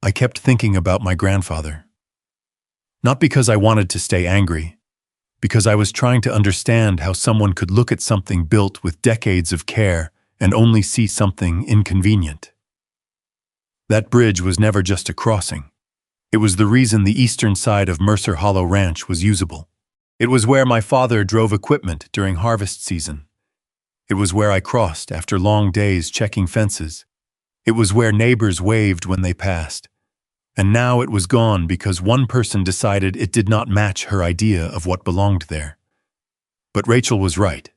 [SPEAKER 1] I kept thinking about my grandfather. Not because I wanted to stay angry, because I was trying to understand how someone could look at something built with decades of care and only see something inconvenient. That bridge was never just a crossing. It was the reason the eastern side of Mercer Hollow Ranch was usable. It was where my father drove equipment during harvest season. It was where I crossed after long days checking fences. It was where neighbors waved when they passed. And now it was gone because one person decided it did not match her idea of what belonged there. But Rachel was right.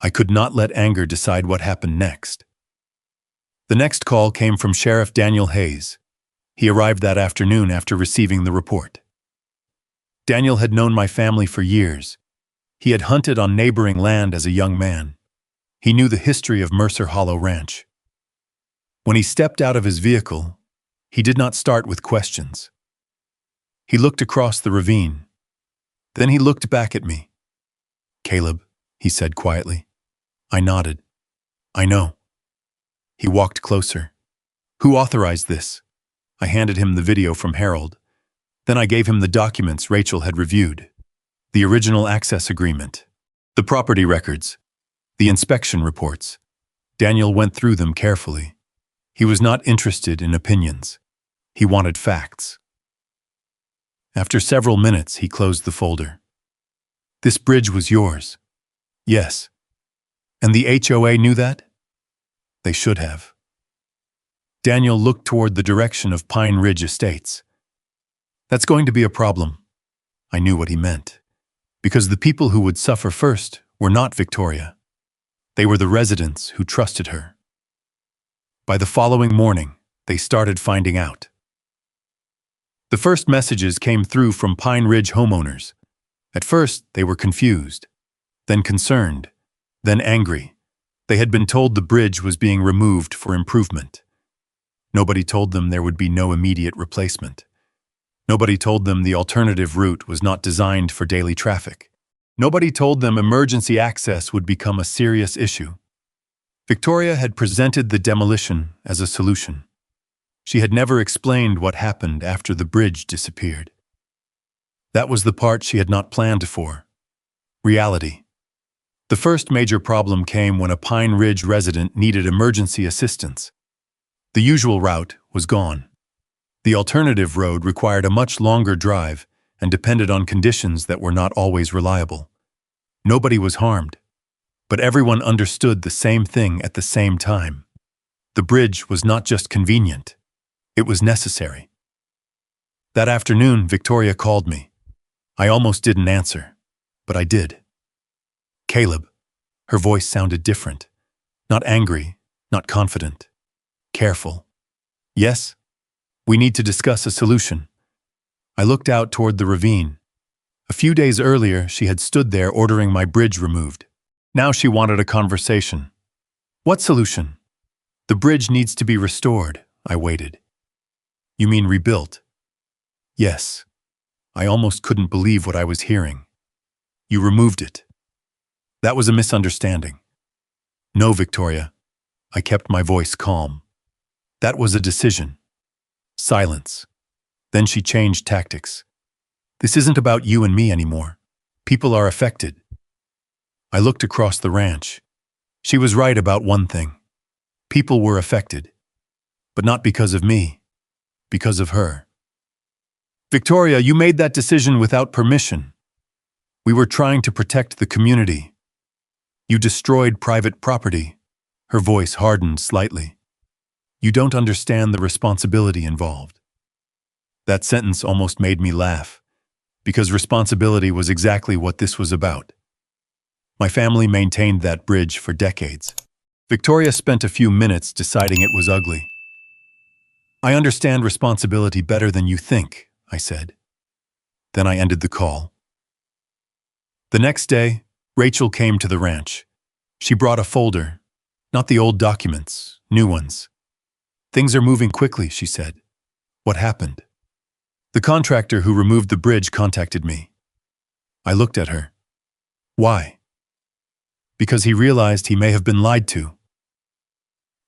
[SPEAKER 1] I could not let anger decide what happened next. The next call came from Sheriff Daniel Hayes. He arrived that afternoon after receiving the report. Daniel had known my family for years. He had hunted on neighboring land as a young man. He knew the history of Mercer Hollow Ranch. When he stepped out of his vehicle, he did not start with questions. He looked across the ravine. Then he looked back at me. "Caleb," he said quietly. I nodded. "I know." He walked closer. "Who authorized this?" I handed him the video from Harold. Then I gave him the documents Rachel had reviewed. The original access agreement, the property records, the inspection reports. Daniel went through them carefully. He was not interested in opinions. He wanted facts. After several minutes, he closed the folder. "This bridge was yours." "Yes." "And the HOA knew that?" "They should have." Daniel looked toward the direction of Pine Ridge Estates. "That's going to be a problem." I knew what he meant. Because the people who would suffer first were not Victoria. They were the residents who trusted her. By the following morning, they started finding out. The first messages came through from Pine Ridge homeowners. At first, they were confused, then concerned, then angry. They had been told the bridge was being removed for improvement. Nobody told them there would be no immediate replacement. Nobody told them the alternative route was not designed for daily traffic. Nobody told them emergency access would become a serious issue. Victoria had presented the demolition as a solution. She had never explained what happened after the bridge disappeared. That was the part she had not planned for. Reality. The first major problem came when a Pine Ridge resident needed emergency assistance. The usual route was gone. The alternative road required a much longer drive and depended on conditions that were not always reliable. Nobody was harmed, but everyone understood the same thing at the same time. The bridge was not just convenient, it was necessary. That afternoon, Victoria called me. I almost didn't answer, but I did. "Caleb." Her voice sounded different. Not angry, not confident. Careful. "Yes? We need to discuss a solution." I looked out toward the ravine. A few days earlier, she had stood there ordering my bridge removed. Now she wanted a conversation. "What solution?" "The bridge needs to be restored." I waited. "You mean rebuilt?" "Yes." I almost couldn't believe what I was hearing. "You removed it." "That was a misunderstanding." "No, Victoria." I kept my voice calm. "That was a decision." Silence. Then she changed tactics. "This isn't about you and me anymore. People are affected." I looked across the ranch. She was right about one thing. People were affected. But not because of me. Because of her. "Victoria, you made that decision without permission. We were trying to protect the community. You destroyed private property." Her voice hardened slightly. "You don't understand the responsibility involved." That sentence almost made me laugh, because responsibility was exactly what this was about. My family maintained that bridge for decades. Victoria spent a few minutes deciding it was ugly. I understand responsibility better than you think, I said. Then I ended the call. The next day, Rachel came to the ranch. She brought a folder, not the old documents, new ones. Things are moving quickly, she said. What happened? The contractor who removed the bridge contacted me. I looked at her. Why? Because he realized he may have been lied to.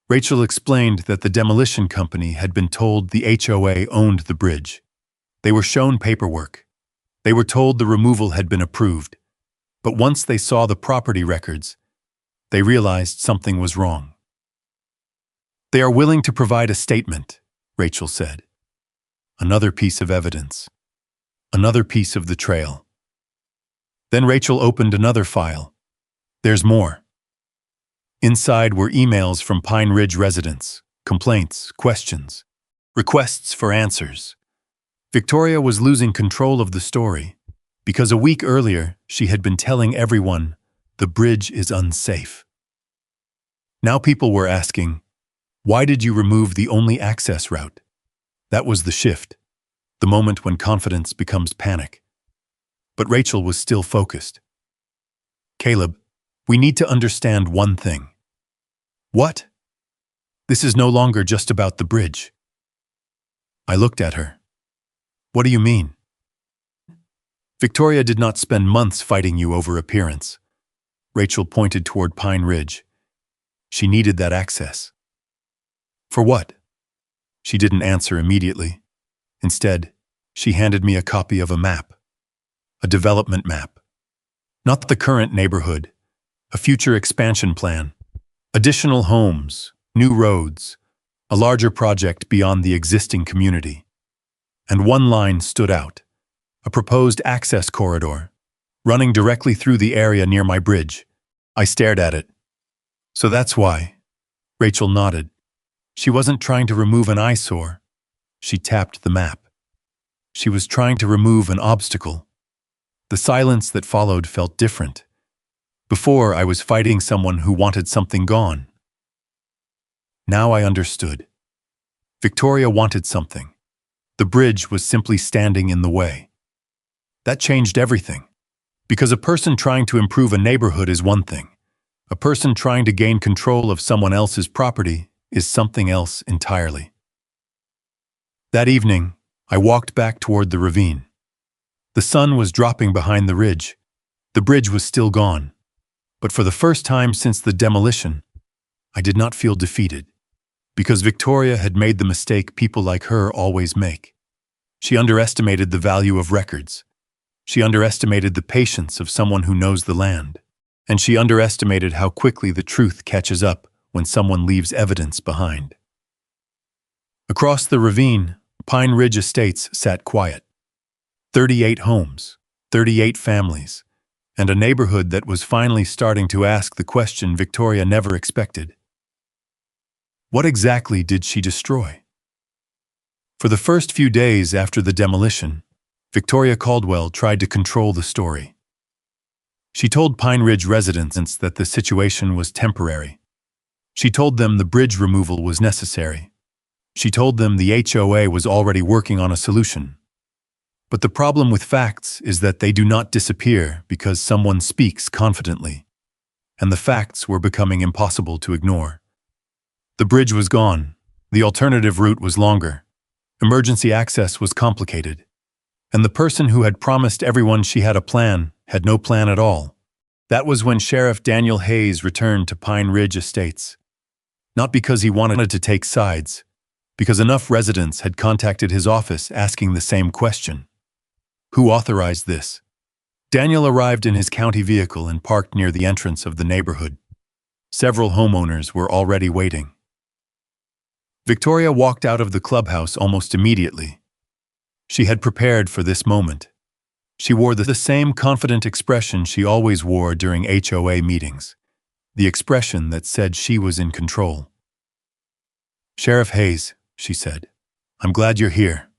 [SPEAKER 1] Rachel explained that the demolition company had been told the HOA owned the bridge. They were shown paperwork. They were told the removal had been approved. But once they saw the property records, they realized something was wrong. They are willing to provide a statement, Rachel said. Another piece of evidence. Another piece of the trail. Then Rachel opened another file. There's more. Inside were emails from Pine Ridge residents, complaints, questions, requests for answers. Victoria was losing control of the story because a week earlier she had been telling everyone the bridge is unsafe. Now people were asking, why did you remove the only access route? That was the shift, the moment when confidence becomes panic. But Rachel was still focused. Caleb, we need to understand one thing. What? This is no longer just about the bridge. I looked at her. What do you mean? Victoria did not spend months fighting you over appearance. Rachel pointed toward Pine Ridge. She needed that access. For what? She didn't answer immediately. Instead, she handed me a copy of a map. A development map. Not the current neighborhood. A future expansion plan. Additional homes, new roads, a larger project beyond the existing community. And one line stood out. A proposed access corridor, running directly through the area near my bridge. I stared at it. So that's why. Rachel nodded. She wasn't trying to remove an eyesore. She tapped the map. She was trying to remove an obstacle. The silence that followed felt different. Before, I was fighting someone who wanted something gone. Now I understood. Victoria wanted something. The bridge was simply standing in the way. That changed everything. Because a person trying to improve a neighborhood is one thing. A person trying to gain control of someone else's property is something else entirely. That evening, I walked back toward the ravine. The sun was dropping behind the ridge. The bridge was still gone. But for the first time since the demolition, I did not feel defeated. Because Victoria had made the mistake people like her always make. She underestimated the value of records. She underestimated the patience of someone who knows the land. And she underestimated how quickly the truth catches up when someone leaves evidence behind. Across the ravine, Pine Ridge Estates sat quiet. 38 homes, 38 families, and a neighborhood that was finally starting to ask the question Victoria never expected. What exactly did she destroy? For the first few days after the demolition, Victoria Caldwell tried to control the story. She told Pine Ridge residents that the situation was temporary. She told them the bridge removal was necessary. She told them the HOA was already working on a solution. But the problem with facts is that they do not disappear because someone speaks confidently. And the facts were becoming impossible to ignore. The bridge was gone. The alternative route was longer. Emergency access was complicated. And the person who had promised everyone she had a plan had no plan at all. That was when Sheriff Daniel Hayes returned to Pine Ridge Estates. Not because he wanted to take sides, because enough residents had contacted his office asking the same question. Who authorized this? Daniel arrived in his county vehicle and parked near the entrance of the neighborhood. Several homeowners were already waiting. Victoria walked out of the clubhouse almost immediately. She had prepared for this moment. She wore the same confident expression she always wore during HOA meetings, the expression that said she was in control. Sheriff Hayes, she said, I'm glad you're here.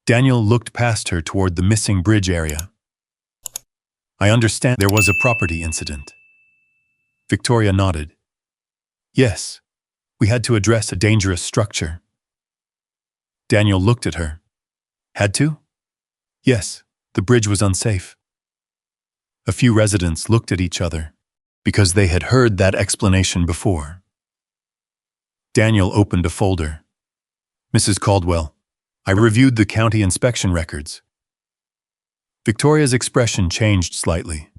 [SPEAKER 1] Daniel looked past her toward the missing bridge area. I understand there was a property incident. Victoria nodded. Yes, we had to address a dangerous structure. Daniel looked at her. Had to? Yes, the bridge was unsafe. A few residents looked at each other because they had heard that explanation before. Daniel opened a folder. Mrs. Caldwell, I reviewed the county inspection records. Victoria's expression changed slightly.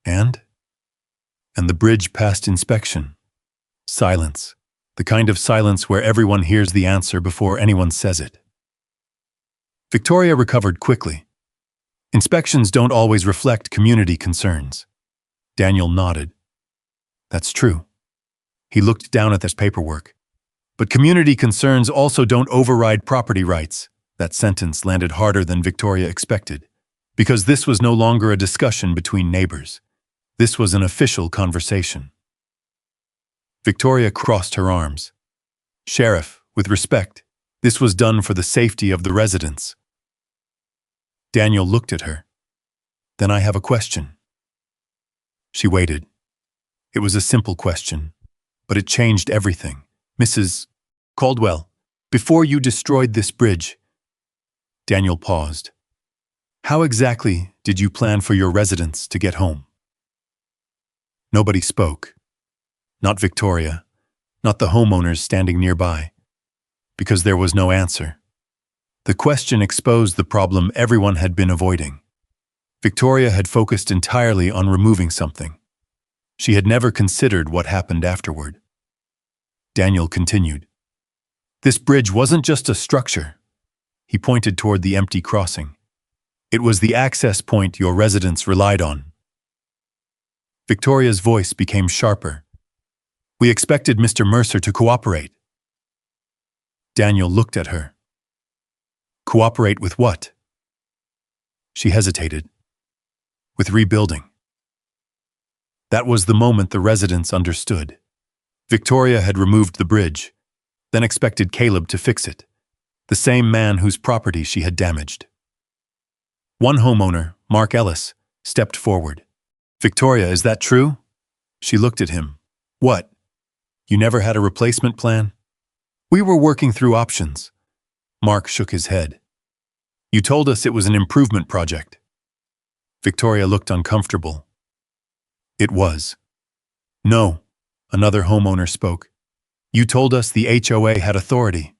[SPEAKER 1] And the bridge passed inspection. Silence. The kind of silence where everyone hears the answer before anyone says it. Victoria recovered quickly. Inspections don't always reflect community concerns. Daniel nodded. That's true. He looked down at this paperwork. But community concerns also don't override property rights. That sentence landed harder than Victoria expected, because this was no longer a discussion between neighbors. This was an official conversation. Victoria crossed her arms. Sheriff, with respect, this was done for the safety of the residents. Daniel looked at her. Then I have a question. She waited. It was a simple question, but it changed everything. Mrs. Caldwell, before you destroyed this bridge. Daniel paused. How exactly did you plan for your residents to get home? Nobody spoke. Not Victoria, not the homeowners standing nearby, because there was no answer. The question exposed the problem everyone had been avoiding. Victoria had focused entirely on removing something. She had never considered what happened afterward. Daniel continued. This bridge wasn't just a structure. He pointed toward the empty crossing. It was the access point your residents relied on. Victoria's voice became sharper. We expected Mr. Mercer to cooperate. Daniel looked at her. Cooperate with what? She hesitated. With rebuilding. That was the moment the residents understood. Victoria had removed the bridge, then expected Caleb to fix it, the same man whose property she had damaged. One homeowner, Mark Ellis, stepped forward. Victoria, is that true? She looked at him. What? You never had a replacement plan? We were working through options. Mark shook his head. You told us it was an improvement project. Victoria looked uncomfortable. It was. No, another homeowner spoke. You told us the HOA had authority.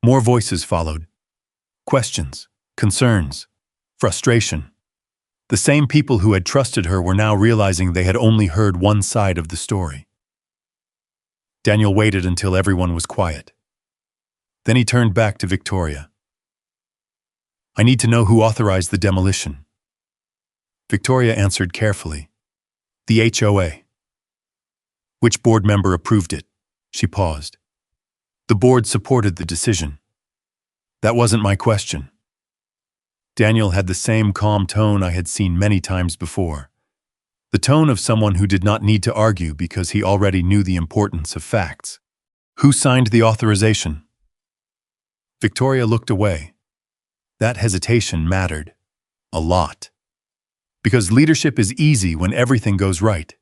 [SPEAKER 1] More voices followed. Questions, concerns, frustration. The same people who had trusted her were now realizing they had only heard one side of the story. Daniel waited until everyone was quiet. Then he turned back to Victoria. I need to know who authorized the demolition. Victoria answered carefully. The HOA. Which board member approved it? She paused. The board supported the decision. That wasn't my question. Daniel had the same calm tone I had seen many times before. The tone of someone who did not need to argue because he already knew the importance of facts. Who signed the authorization? Victoria looked away. That hesitation mattered. A lot. Because leadership is easy when everything goes right.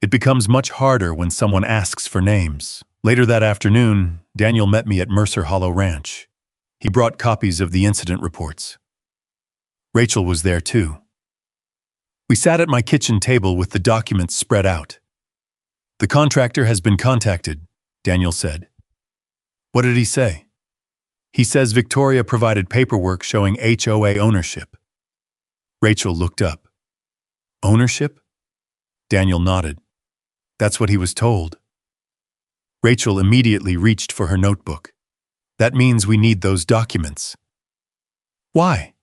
[SPEAKER 1] It becomes much harder when someone asks for names. Later that afternoon, Daniel met me at Mercer Hollow Ranch. He brought copies of the incident reports. Rachel was there too. We sat at my kitchen table with the documents spread out. The contractor has been contacted, Daniel said. What did he say? He says Victoria provided paperwork showing HOA ownership. Rachel looked up. Ownership? Daniel nodded. That's what he was told. Rachel immediately reached for her notebook. That means we need those documents. Why?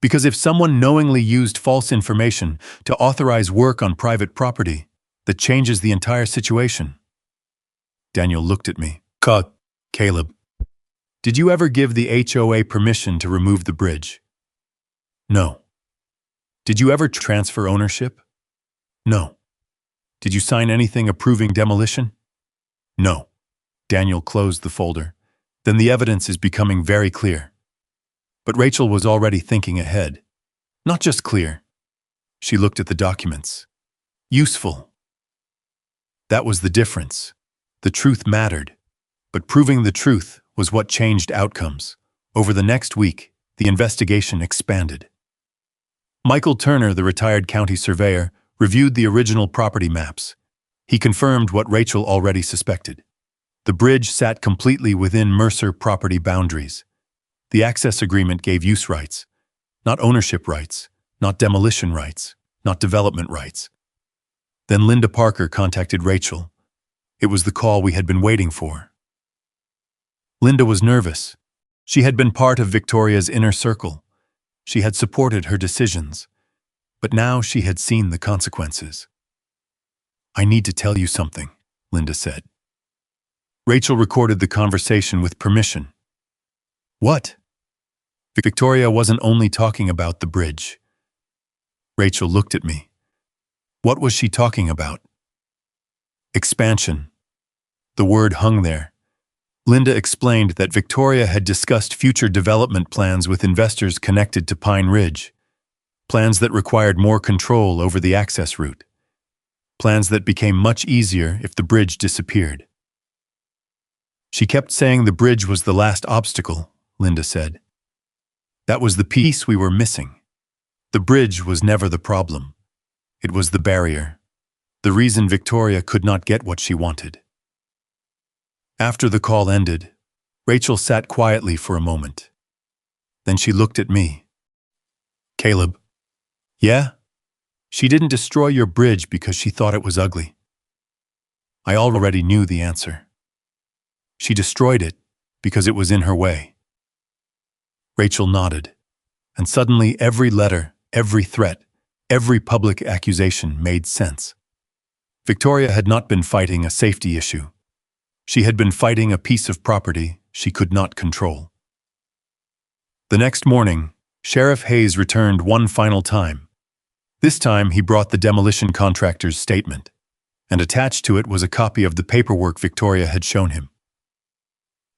[SPEAKER 1] Because if someone knowingly used false information to authorize work on private property, that changes the entire situation. Daniel looked at me. Caleb, did you ever give the HOA permission to remove the bridge? No. Did you ever transfer ownership? No. Did you sign anything approving demolition? No. Daniel closed the folder. Then the evidence is becoming very clear. But Rachel was already thinking ahead. Not just clear, She looked at the documents. Useful. That was the difference. The truth mattered, but proving the truth was what changed outcomes. Over the next week, the investigation expanded. Michael Turner, the retired county surveyor, reviewed the original property maps. He confirmed what Rachel already suspected. The bridge sat completely within Mercer property boundaries. The access agreement gave use rights, not ownership rights, not demolition rights, not development rights. Then Linda Parker contacted Rachel. It was the call we had been waiting for. Linda was nervous. She had been part of Victoria's inner circle. She had supported her decisions. But now she had seen the consequences. "I need to tell you something," Linda said. Rachel recorded the conversation with permission. "What?" Victoria wasn't only talking about the bridge. Rachel looked at me. What was she talking about? Expansion. The word hung there. Linda explained that Victoria had discussed future development plans with investors connected to Pine Ridge. Plans that required more control over the access route. Plans that became much easier if the bridge disappeared. She kept saying the bridge was the last obstacle, Linda said. That was the piece we were missing. The bridge was never the problem. It was the barrier. The reason Victoria could not get what she wanted. After the call ended, Rachel sat quietly for a moment. Then she looked at me. "Caleb." "Yeah?" "She didn't destroy your bridge because she thought it was ugly." I already knew the answer. She destroyed it because it was in her way. Rachel nodded, and suddenly every letter, every threat, every public accusation made sense. Victoria had not been fighting a safety issue. She had been fighting a piece of property she could not control. The next morning, Sheriff Hayes returned one final time. This time he brought the demolition contractor's statement, and attached to it was a copy of the paperwork Victoria had shown him.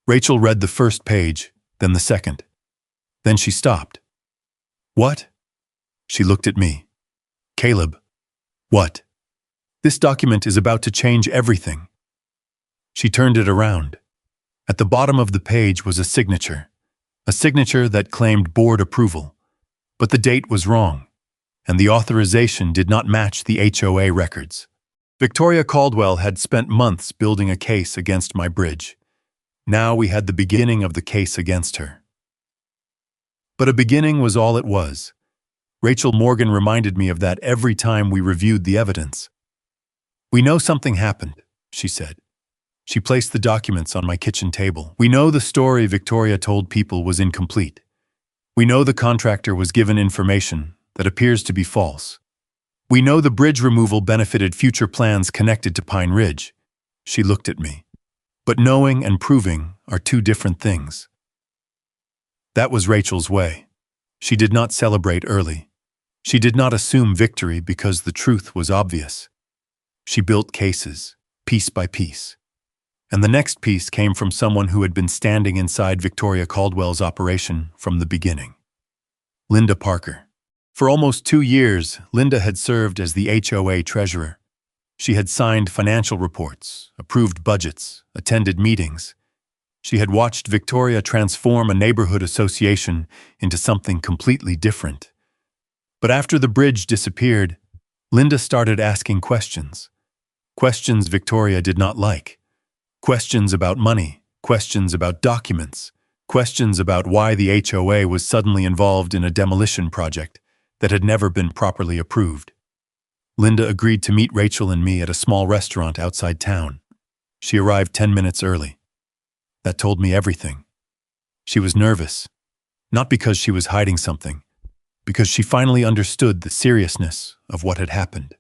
[SPEAKER 1] Rachel read the first page, then the second. Then she stopped. "What?" She looked at me. "Caleb." "What?" "This document is about to change everything." She turned it around. At the bottom of the page was a signature that claimed board approval. But the date was wrong, and the authorization did not match the HOA records. Victoria Caldwell had spent months building a case against my bridge. Now we had the beginning of the case against her. But a beginning was all it was. Rachel Morgan reminded me of that every time we reviewed the evidence. "We know something happened," she said. She placed the documents on my kitchen table. "We know the story Victoria told people was incomplete. We know the contractor was given information that appears to be false. We know the bridge removal benefited future plans connected to Pine Ridge." She looked at me. "But knowing and proving are two different things." That was Rachel's way. She did not celebrate early. She did not assume victory because the truth was obvious. She built cases, piece by piece. And the next piece came from someone who had been standing inside Victoria Caldwell's operation from the beginning. Linda Parker. For almost 2 years, Linda had served as the HOA treasurer. She had signed financial reports, approved budgets, attended meetings. She had watched Victoria transform a neighborhood association into something completely different. But after the bridge disappeared, Linda started asking questions. Questions Victoria did not like. Questions about money, questions about documents, questions about why the HOA was suddenly involved in a demolition project that had never been properly approved. Linda agreed to meet Rachel and me at a small restaurant outside town. She arrived 10 minutes early. That told me everything. She was nervous, not because she was hiding something, because she finally understood the seriousness of what had happened.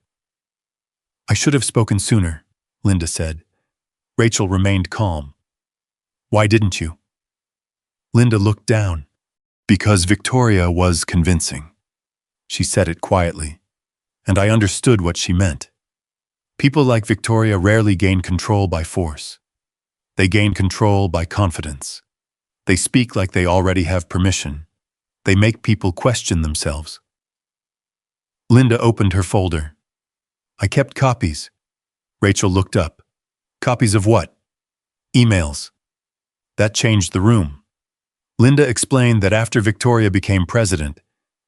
[SPEAKER 1] "I should have spoken sooner," Linda said. Rachel remained calm. "Why didn't you?" Linda looked down. "Because Victoria was convincing." She said it quietly, and I understood what she meant. People like Victoria rarely gain control by force. They gain control by confidence. They speak like they already have permission. They make people question themselves. Linda opened her folder. I kept copies. Rachel looked up. Copies of what? Emails. That changed the room. Linda explained that after Victoria became president,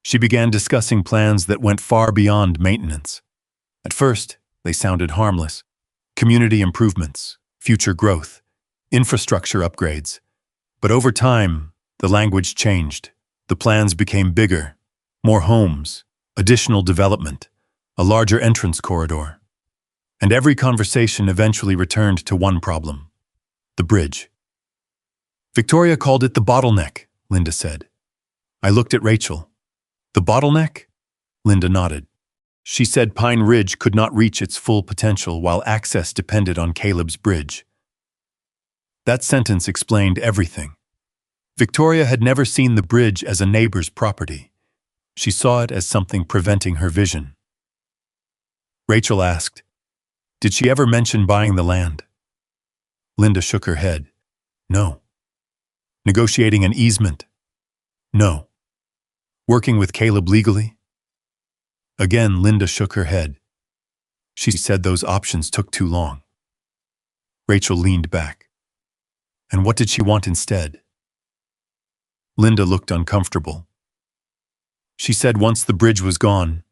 [SPEAKER 1] she began discussing plans that went far beyond maintenance. At first, they sounded harmless. Community improvements, future growth, infrastructure upgrades. But over time, the language changed. The plans became bigger. More homes, additional development, a larger entrance corridor. And every conversation eventually returned to one problem: the bridge. Victoria called it the bottleneck, Linda said. I looked at Rachel. The bottleneck? Linda nodded. She said Pine Ridge could not reach its full potential while access depended on Caleb's bridge. That sentence explained everything. Victoria had never seen the bridge as a neighbor's property. She saw it as something preventing her vision. Rachel asked, did she ever mention buying the land? Linda shook her head. No. Negotiating an easement? No. Working with Caleb legally? Again, Linda shook her head. She said those options took too long. Rachel leaned back. And what did she want instead? Linda looked uncomfortable. She said once the bridge was gone,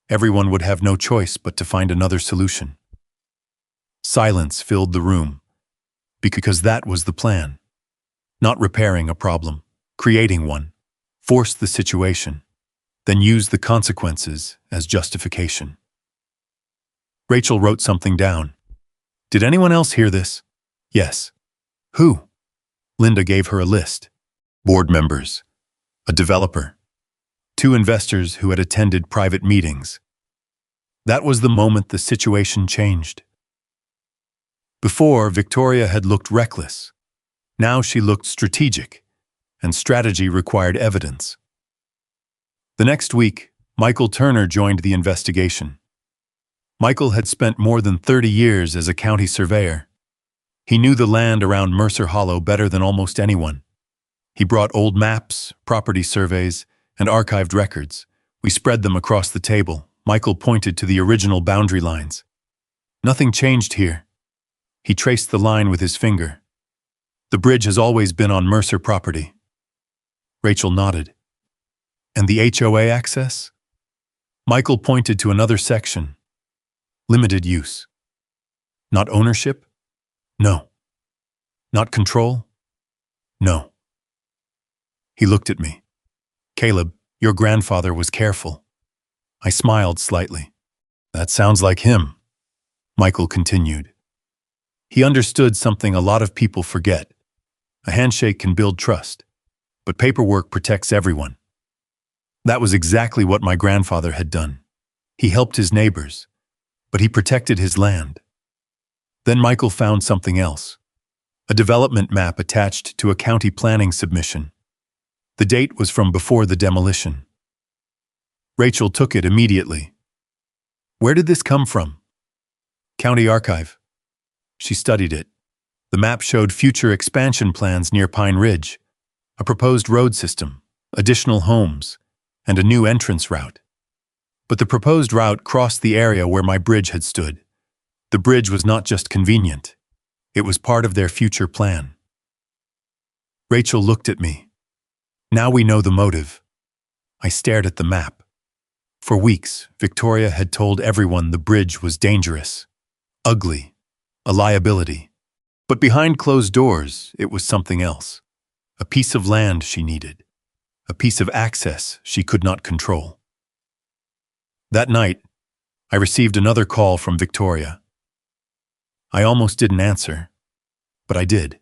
[SPEAKER 1] everyone would have no choice but to find another solution. Silence filled the room, because that was the plan. Not repairing a problem, creating one, force the situation, then use the consequences as justification. Rachel wrote something down. Did anyone else hear this? Yes. Who? Linda gave her a list. Board members, a developer, 2 investors who had attended private meetings. That was the moment the situation changed. Before, Victoria had looked reckless. Now she looked strategic, and strategy required evidence. The next week, Michael Turner joined the investigation. Michael had spent more than 30 years as a county surveyor. He knew the land around Mercer Hollow better than almost anyone. He brought old maps, property surveys, and archived records. We spread them across the table. Michael pointed to the original boundary lines. Nothing changed here. He traced the line with his finger. The bridge has always been on Mercer property. Rachel nodded. And the HOA access? Michael pointed to another section. Limited use. Not ownership? No. Not control? No. He looked at me. Caleb, your grandfather was careful. I smiled slightly. That sounds like him, Michael continued. He understood something a lot of people forget. A handshake can build trust, but paperwork protects everyone. That was exactly what my grandfather had done. He helped his neighbors, but he protected his land. Then Michael found something else. A development map attached to a county planning submission. The date was from before the demolition. Rachel took it immediately. Where did this come from? County Archive. She studied it. The map showed future expansion plans near Pine Ridge, a proposed road system, additional homes, and a new entrance route. But the proposed route crossed the area where my bridge had stood. The bridge was not just convenient. It was part of their future plan. Rachel looked at me. Now we know the motive. I stared at the map. For weeks, Victoria had told everyone the bridge was dangerous, ugly, a liability. But behind closed doors, it was something else. A piece of land she needed. A piece of access she could not control. That night, I received another call from Victoria. I almost didn't answer, but I did.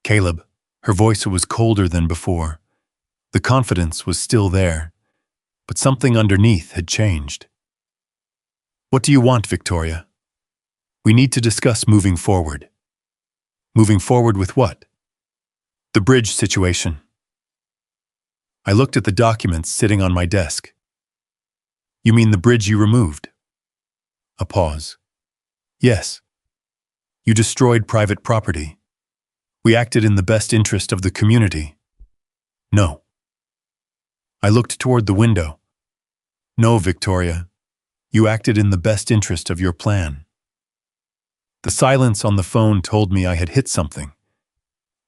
[SPEAKER 1] Caleb, her voice was colder than before. The confidence was still there, but something underneath had changed. What do you want, Victoria? We need to discuss moving forward. Moving forward with what? The bridge situation. I looked at the documents sitting on my desk. You mean the bridge you removed? A pause. Yes. You destroyed private property. We acted in the best interest of the community. No. I looked toward the window. No, Victoria. You acted in the best interest of your plan. The silence on the phone told me I had hit something.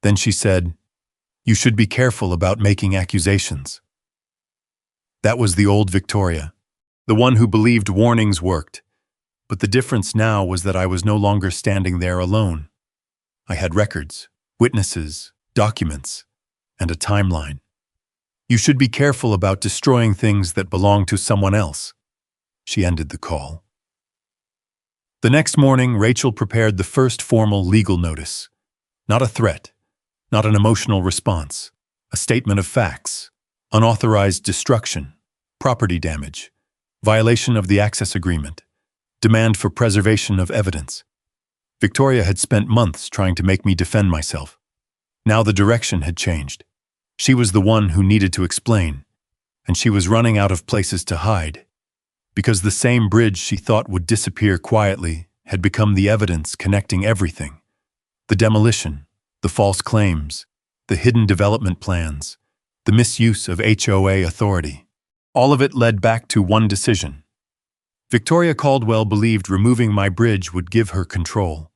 [SPEAKER 1] Then she said, "You should be careful about making accusations." That was the old Victoria, the one who believed warnings worked. But the difference now was that I was no longer standing there alone. I had records, witnesses, documents, and a timeline. You should be careful about destroying things that belong to someone else. She ended the call. The next morning, Rachel prepared the first formal legal notice. Not a threat, not an emotional response, a statement of facts, unauthorized destruction, property damage, violation of the access agreement, demand for preservation of evidence. Victoria had spent months trying to make me defend myself. Now the direction had changed. She was the one who needed to explain, and she was running out of places to hide, because the same bridge she thought would disappear quietly had become the evidence connecting everything. The demolition, the false claims, the hidden development plans, the misuse of HOA authority. All of it led back to one decision. Victoria Caldwell believed removing my bridge would give her control.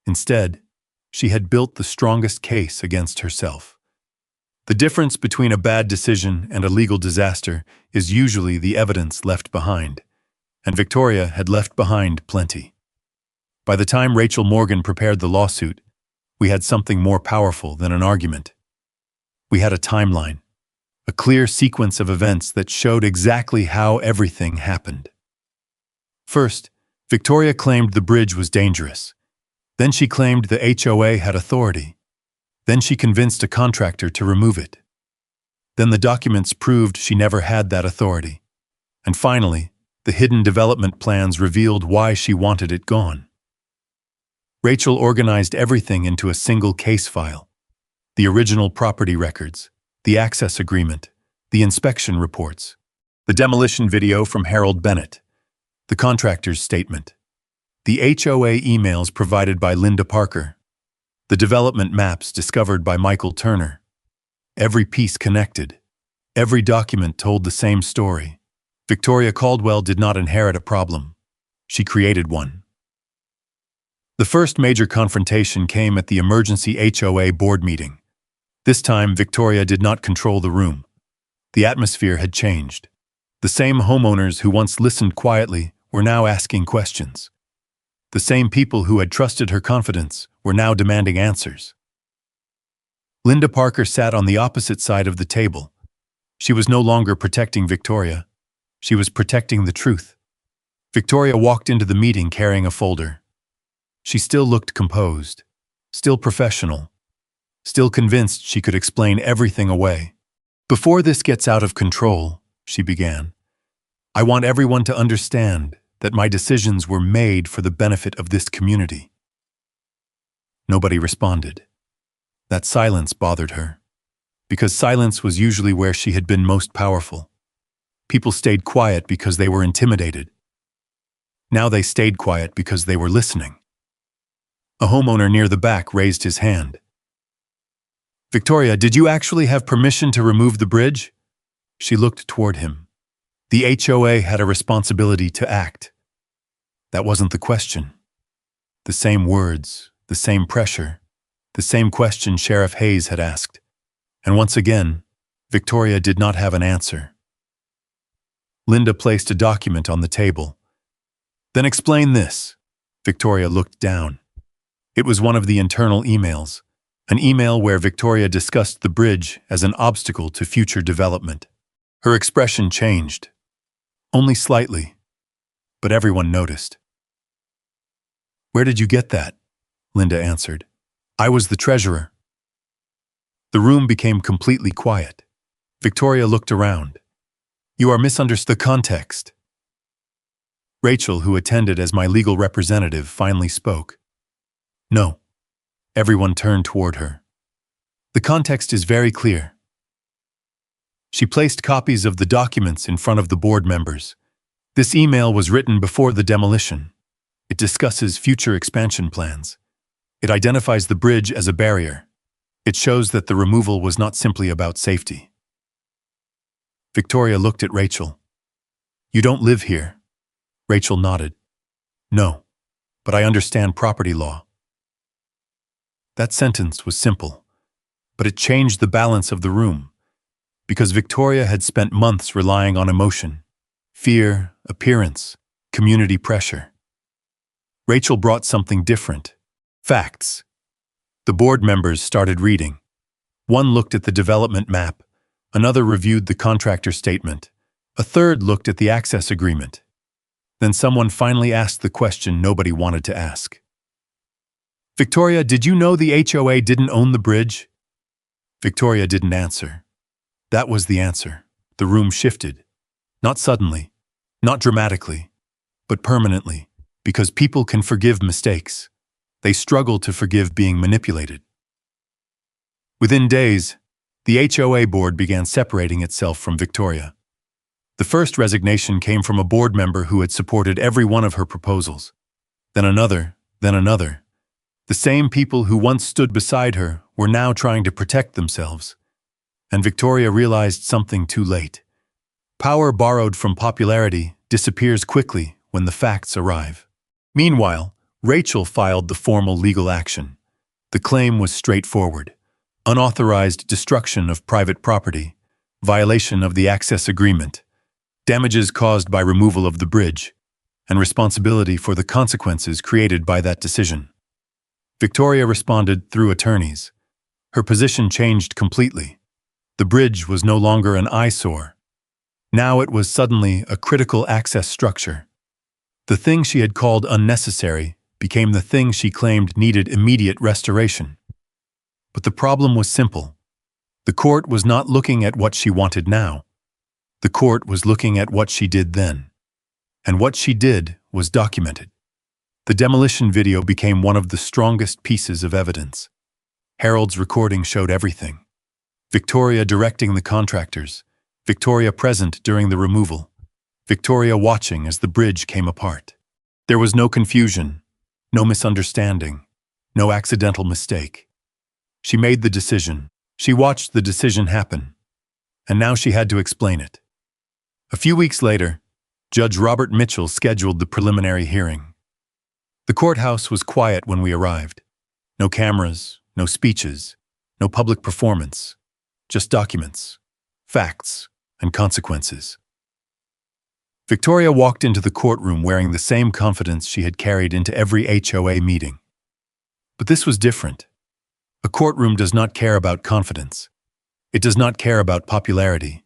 [SPEAKER 1] Instead, she had built the strongest case against herself. The difference between a bad decision and a legal disaster is usually the evidence left behind, and Victoria had left behind plenty. By the time Rachel Morgan prepared the lawsuit, we had something more powerful than an argument. We had a timeline, a clear sequence of events that showed exactly how everything happened. First, Victoria claimed the bridge was dangerous. Then she claimed the HOA had authority. Then she convinced a contractor to remove it. Then the documents proved she never had that authority. And finally, the hidden development plans revealed why she wanted it gone. Rachel organized everything into a single case file. The original property records, the access agreement, the inspection reports, the demolition video from Harold Bennett, the contractor's statement, the HOA emails provided by Linda Parker, the development maps discovered by Michael Turner. Every piece connected. Every document told the same story. Victoria Caldwell did not inherit a problem. She created one. The first major confrontation came at the emergency HOA board meeting. This time, Victoria did not control the room. The atmosphere had changed. The same homeowners who once listened quietly were now asking questions. The same people who had trusted her confidence were now demanding answers. Linda Parker sat on the opposite side of the table. She was no longer protecting Victoria. She was protecting the truth. Victoria walked into the meeting carrying a folder. She still looked composed, still professional, still convinced she could explain everything away. "Before this gets out of control," she began, "I want everyone to understand that my decisions were made for the benefit of this community." Nobody responded. That silence bothered her, because silence was usually where she had been most powerful. People stayed quiet because they were intimidated. Now they stayed quiet because they were listening. A homeowner near the back raised his hand. "Victoria, did you actually have permission to remove the bridge?" She looked toward him. The HOA had a responsibility to act. That wasn't the question. The same words, the same pressure, the same question Sheriff Hayes had asked. And once again, Victoria did not have an answer. Linda placed a document on the table. "Then explain this." Victoria looked down. It was one of the internal emails, an email where Victoria discussed the bridge as an obstacle to future development. Her expression changed. Only slightly, but everyone noticed. "Where did you get that?" Linda answered. "I was the treasurer." The room became completely quiet. Victoria looked around. "You are misunderstanding the context." Rachel, who attended as my legal representative, finally spoke. "No." Everyone turned toward her. "The context is very clear." She placed copies of the documents in front of the board members. This email was written before the demolition. It discusses future expansion plans. It identifies the bridge as a barrier. It shows that the removal was not simply about safety. Victoria looked at Rachel. You don't live here. Rachel nodded. No, but I understand property law. That sentence was simple, but it changed the balance of the room, because Victoria had spent months relying on emotion, fear, appearance, community pressure. Rachel brought something different. Facts. The board members started reading. One looked at the development map, another reviewed the contractor statement, a third looked at the access agreement. Then someone finally asked the question nobody wanted to ask. Victoria, did you know the HOA didn't own the bridge? Victoria didn't answer. That was the answer. The room shifted. Not suddenly, not dramatically, but permanently, because people can forgive mistakes. They struggle to forgive being manipulated. Within days, the HOA board began separating itself from Victoria. The first resignation came from a board member who had supported every one of her proposals. Then another, then another. The same people who once stood beside her were now trying to protect themselves. And Victoria realized something too late. Power borrowed from popularity disappears quickly when the facts arrive. Meanwhile, Rachel filed the formal legal action. The claim was straightforward: unauthorized destruction of private property, violation of the access agreement, damages caused by removal of the bridge, and responsibility for the consequences created by that decision. Victoria responded through attorneys. Her position changed completely. The bridge was no longer an eyesore. Now it was suddenly a critical access structure. The thing she had called unnecessary became the thing she claimed needed immediate restoration. But the problem was simple. The court was not looking at what she wanted now. The court was looking at what she did then. And what she did was documented. The demolition video became one of the strongest pieces of evidence. Harold's recording showed everything. Victoria directing the contractors, Victoria present during the removal, Victoria watching as the bridge came apart. There was no confusion, no misunderstanding, no accidental mistake. She made the decision. She watched the decision happen. And now she had to explain it. A few weeks later, Judge Robert Mitchell scheduled the preliminary hearing. The courthouse was quiet when we arrived. No cameras, no speeches, no public performance, just documents, facts, and consequences. Victoria walked into the courtroom wearing the same confidence she had carried into every HOA meeting. But this was different. A courtroom does not care about confidence. It does not care about popularity.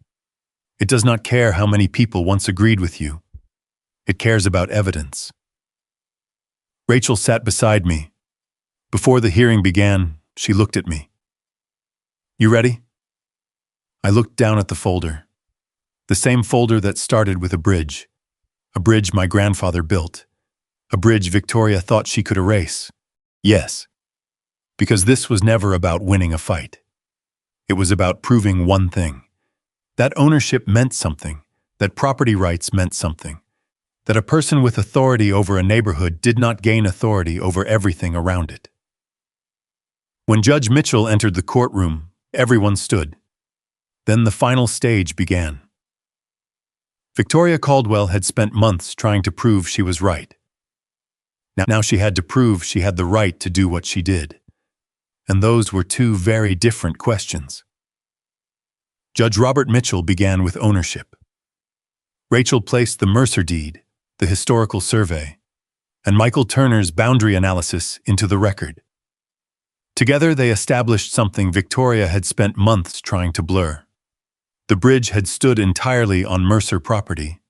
[SPEAKER 1] It does not care how many people once agreed with you. It cares about evidence. Rachel sat beside me. Before the hearing began, she looked at me. You ready? I looked down at the folder. The same folder that started with a bridge my grandfather built, a bridge Victoria thought she could erase. Yes, because this was never about winning a fight. It was about proving one thing: that ownership meant something, that property rights meant something, that a person with authority over a neighborhood did not gain authority over everything around it. When Judge Mitchell entered the courtroom, everyone stood. Then the final stage began. Victoria Caldwell had spent months trying to prove she was right. Now she had to prove she had the right to do what she did. And those were two very different questions. Judge Robert Mitchell began with ownership. Rachel placed the Mercer deed, the historical survey, and Michael Turner's boundary analysis into the record. Together they established something Victoria had spent months trying to blur. The bridge had stood entirely on Mercer property.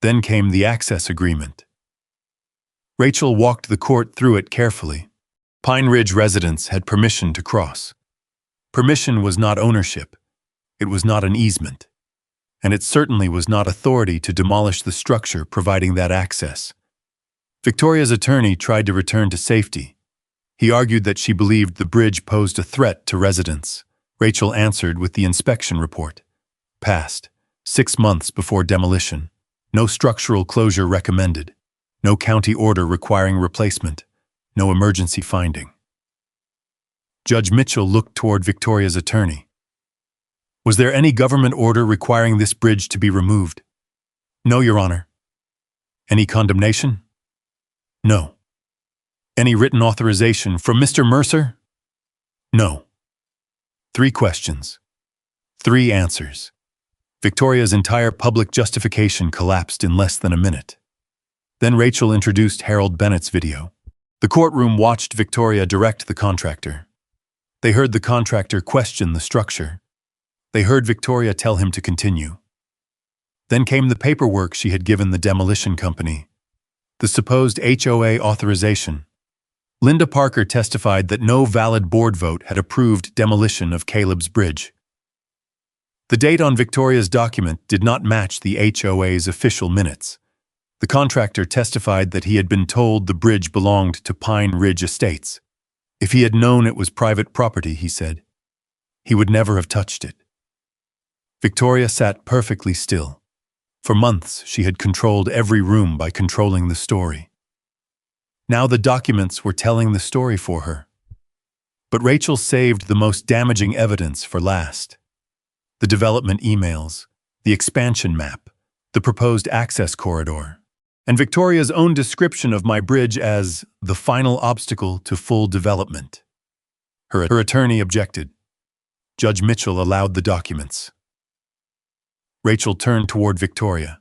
[SPEAKER 1] Then came the access agreement. Rachel walked the court through it carefully. Pine Ridge residents had permission to cross. Permission was not ownership. It was not an easement. And it certainly was not authority to demolish the structure providing that access. Victoria's attorney tried to return to safety. He argued that she believed the bridge posed a threat to residents. Rachel answered with the inspection report. Passed. 6 months before demolition. No structural closure recommended. No county order requiring replacement. No emergency finding. Judge Mitchell looked toward Victoria's attorney. Was there any government order requiring this bridge to be removed? No, Your Honor. Any condemnation? No. Any written authorization from Mr. Mercer? No. 3 questions. 3 answers. Victoria's entire public justification collapsed in less than a minute. Then Rachel introduced Harold Bennett's video. The courtroom watched Victoria direct the contractor. They heard the contractor question the structure. They heard Victoria tell him to continue. Then came the paperwork she had given the demolition company. The supposed HOA authorization. Linda Parker testified that no valid board vote had approved demolition of Caleb's bridge. The date on Victoria's document did not match the HOA's official minutes. The contractor testified that he had been told the bridge belonged to Pine Ridge Estates. If he had known it was private property, he said, he would never have touched it. Victoria sat perfectly still. For months, she had controlled every room by controlling the story. Now the documents were telling the story for her. But Rachel saved the most damaging evidence for last. The development emails, the expansion map, the proposed access corridor, and Victoria's own description of my bridge as the final obstacle to full development. Her attorney objected. Judge Mitchell allowed the documents. Rachel turned toward Victoria.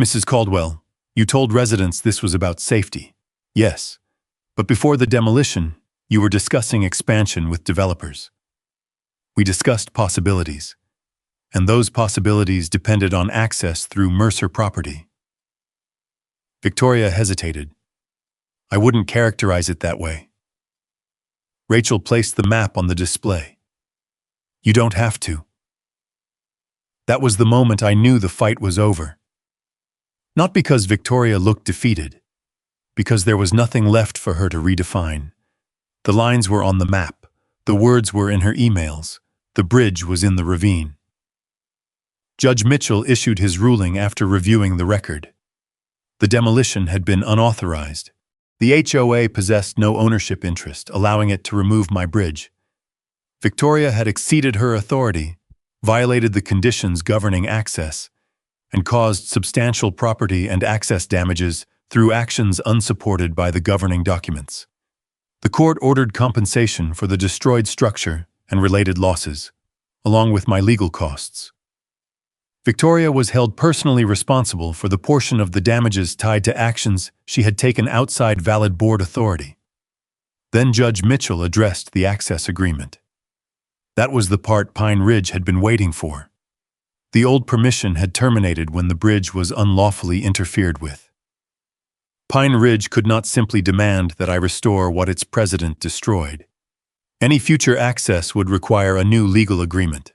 [SPEAKER 1] Mrs. Caldwell, you told residents this was about safety. Yes, but before the demolition, you were discussing expansion with developers. We discussed possibilities, and those possibilities depended on access through Mercer property. Victoria hesitated. I wouldn't characterize it that way. Rachel placed the map on the display. You don't have to. That was the moment I knew the fight was over. Not because Victoria looked defeated, because there was nothing left for her to redefine. The lines were on the map, the words were in her emails, the bridge was in the ravine. Judge Mitchell issued his ruling after reviewing the record. The demolition had been unauthorized. The HOA possessed no ownership interest, allowing it to remove my bridge. Victoria had exceeded her authority, violated the conditions governing access, and caused substantial property and access damages through actions unsupported by the governing documents. The court ordered compensation for the destroyed structure and related losses, along with my legal costs. Victoria was held personally responsible for the portion of the damages tied to actions she had taken outside valid board authority. Then Judge Mitchell addressed the access agreement. That was the part Pine Ridge had been waiting for. The old permission had terminated when the bridge was unlawfully interfered with. Pine Ridge could not simply demand that I restore what its president destroyed. Any future access would require a new legal agreement.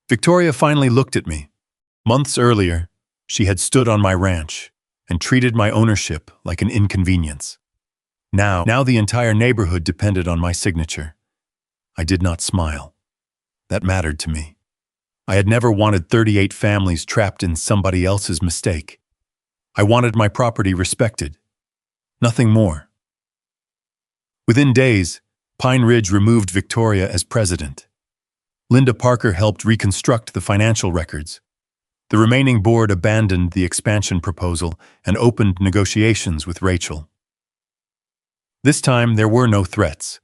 [SPEAKER 1] Victoria finally looked at me. Months earlier, she had stood on my ranch and treated my ownership like an inconvenience. Now the entire neighborhood depended on my signature. I did not smile. That mattered to me. I had never wanted 38 families trapped in somebody else's mistake. I wanted my property respected. Nothing more. Within days, Pine Ridge removed Victoria as president. Linda Parker helped reconstruct the financial records. The remaining board abandoned the expansion proposal and opened negotiations with Rachel. This time, there were no threats,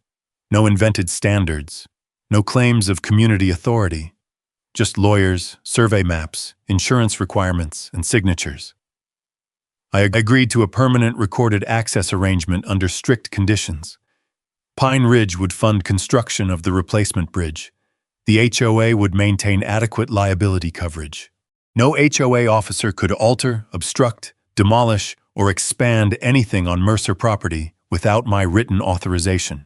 [SPEAKER 1] no invented standards, no claims of community authority, just lawyers, survey maps, insurance requirements, and signatures. I agreed to a permanent recorded access arrangement under strict conditions. Pine Ridge would fund construction of the replacement bridge. The HOA would maintain adequate liability coverage. No HOA officer could alter, obstruct, demolish, or expand anything on Mercer property without my written authorization.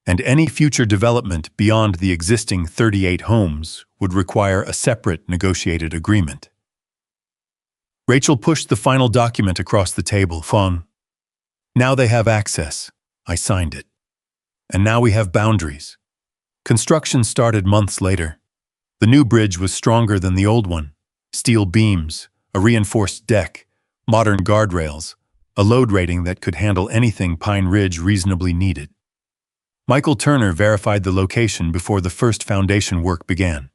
[SPEAKER 1] And any future development beyond the existing 38 homes would require a separate negotiated agreement. Rachel pushed the final document across the table. Fine. Now they have access. I signed it. And now we have boundaries. Construction started months later. The new bridge was stronger than the old one. Steel beams, a reinforced deck, modern guardrails, a load rating that could handle anything Pine Ridge reasonably needed. Michael Turner verified the location before the first foundation work began.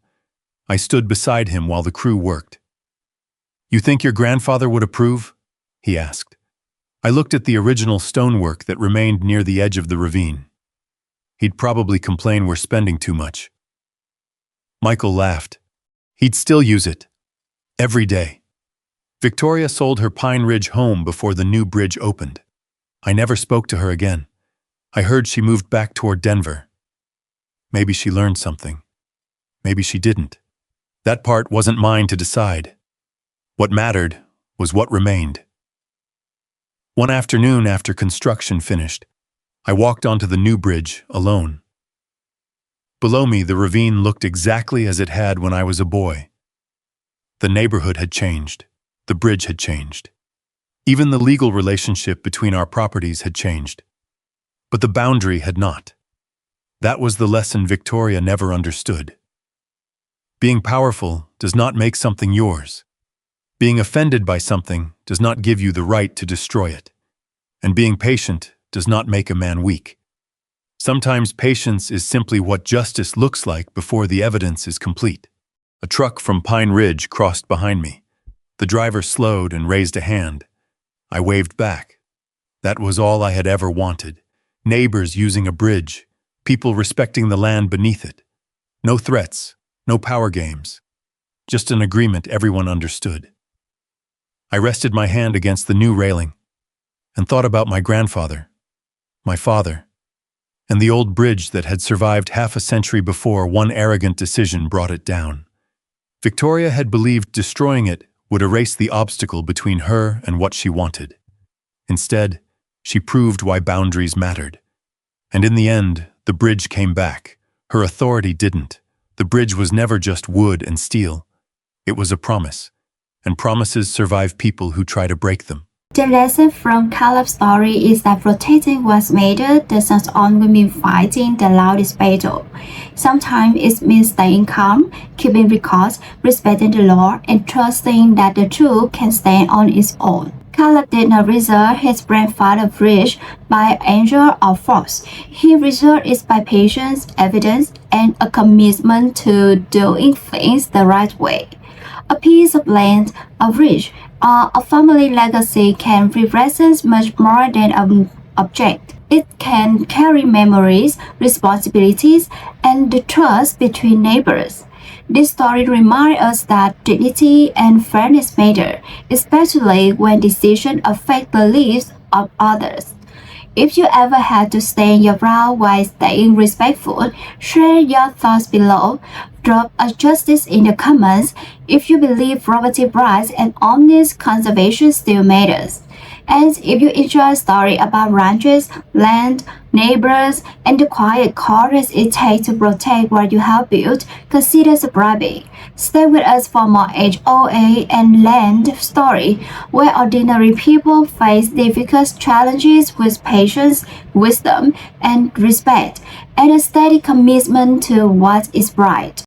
[SPEAKER 1] I stood beside him while the crew worked. You think your grandfather would approve? He asked. I looked at the original stonework that remained near the edge of the ravine. He'd probably complain we're spending too much. Michael laughed. He'd still use it. Every day. Victoria sold her Pine Ridge home before the new bridge opened. I never spoke to her again. I heard she moved back toward Denver. Maybe she learned something. Maybe she didn't. That part wasn't mine to decide. What mattered was what remained. One afternoon after construction finished, I walked onto the new bridge alone. Below me, the ravine looked exactly as it had when I was a boy. The neighborhood had changed. The bridge had changed. Even the legal relationship between our properties had changed. But the boundary had not. That was the lesson Victoria never understood. Being powerful does not make something yours. Being offended by something does not give you the right to destroy it. And being patient does not make a man weak. Sometimes patience is simply what justice looks like before the evidence is complete. A truck from Pine Ridge crossed behind me. The driver slowed and raised a hand. I waved back. That was all I had ever wanted. Neighbors using a bridge, people respecting the land beneath it. No threats, no power games. Just an agreement everyone understood. I rested my hand against the new railing and thought about my grandfather, my father, and the old bridge that had survived half a century before one arrogant decision brought it down. Victoria had believed destroying it would erase the obstacle between her and what she wanted. Instead, she proved why boundaries mattered. And in the end, the bridge came back. Her authority didn't. The bridge was never just wood and steel. It was a promise. And promises survive people who try to break them.
[SPEAKER 2] The lesson from Caleb's story is that protecting what's mattered does not only mean fighting the loudest battle. Sometimes it means staying calm, keeping records, respecting the law, and trusting that the truth can stand on its own. Caleb did not reserve his grandfather's bridge by anger or force. He reserved it by patience, evidence, and a commitment to doing things the right way. A piece of land, a bridge, or a family legacy can represent much more than an object. It can carry memories, responsibilities, and the trust between neighbors. This story reminds us that dignity and fairness matter, especially when decisions affect beliefs of others. If you ever had to stand your ground while staying respectful, share your thoughts below. Drop a justice in the comments if you believe property rights and honest conservation still matters. And if you enjoy a story about ranches, land, neighbors, and the quiet courage it takes to protect what you have built, consider subscribing. Stay with us for more HOA and land story, where ordinary people face difficult challenges with patience, wisdom, and respect, and a steady commitment to what is right.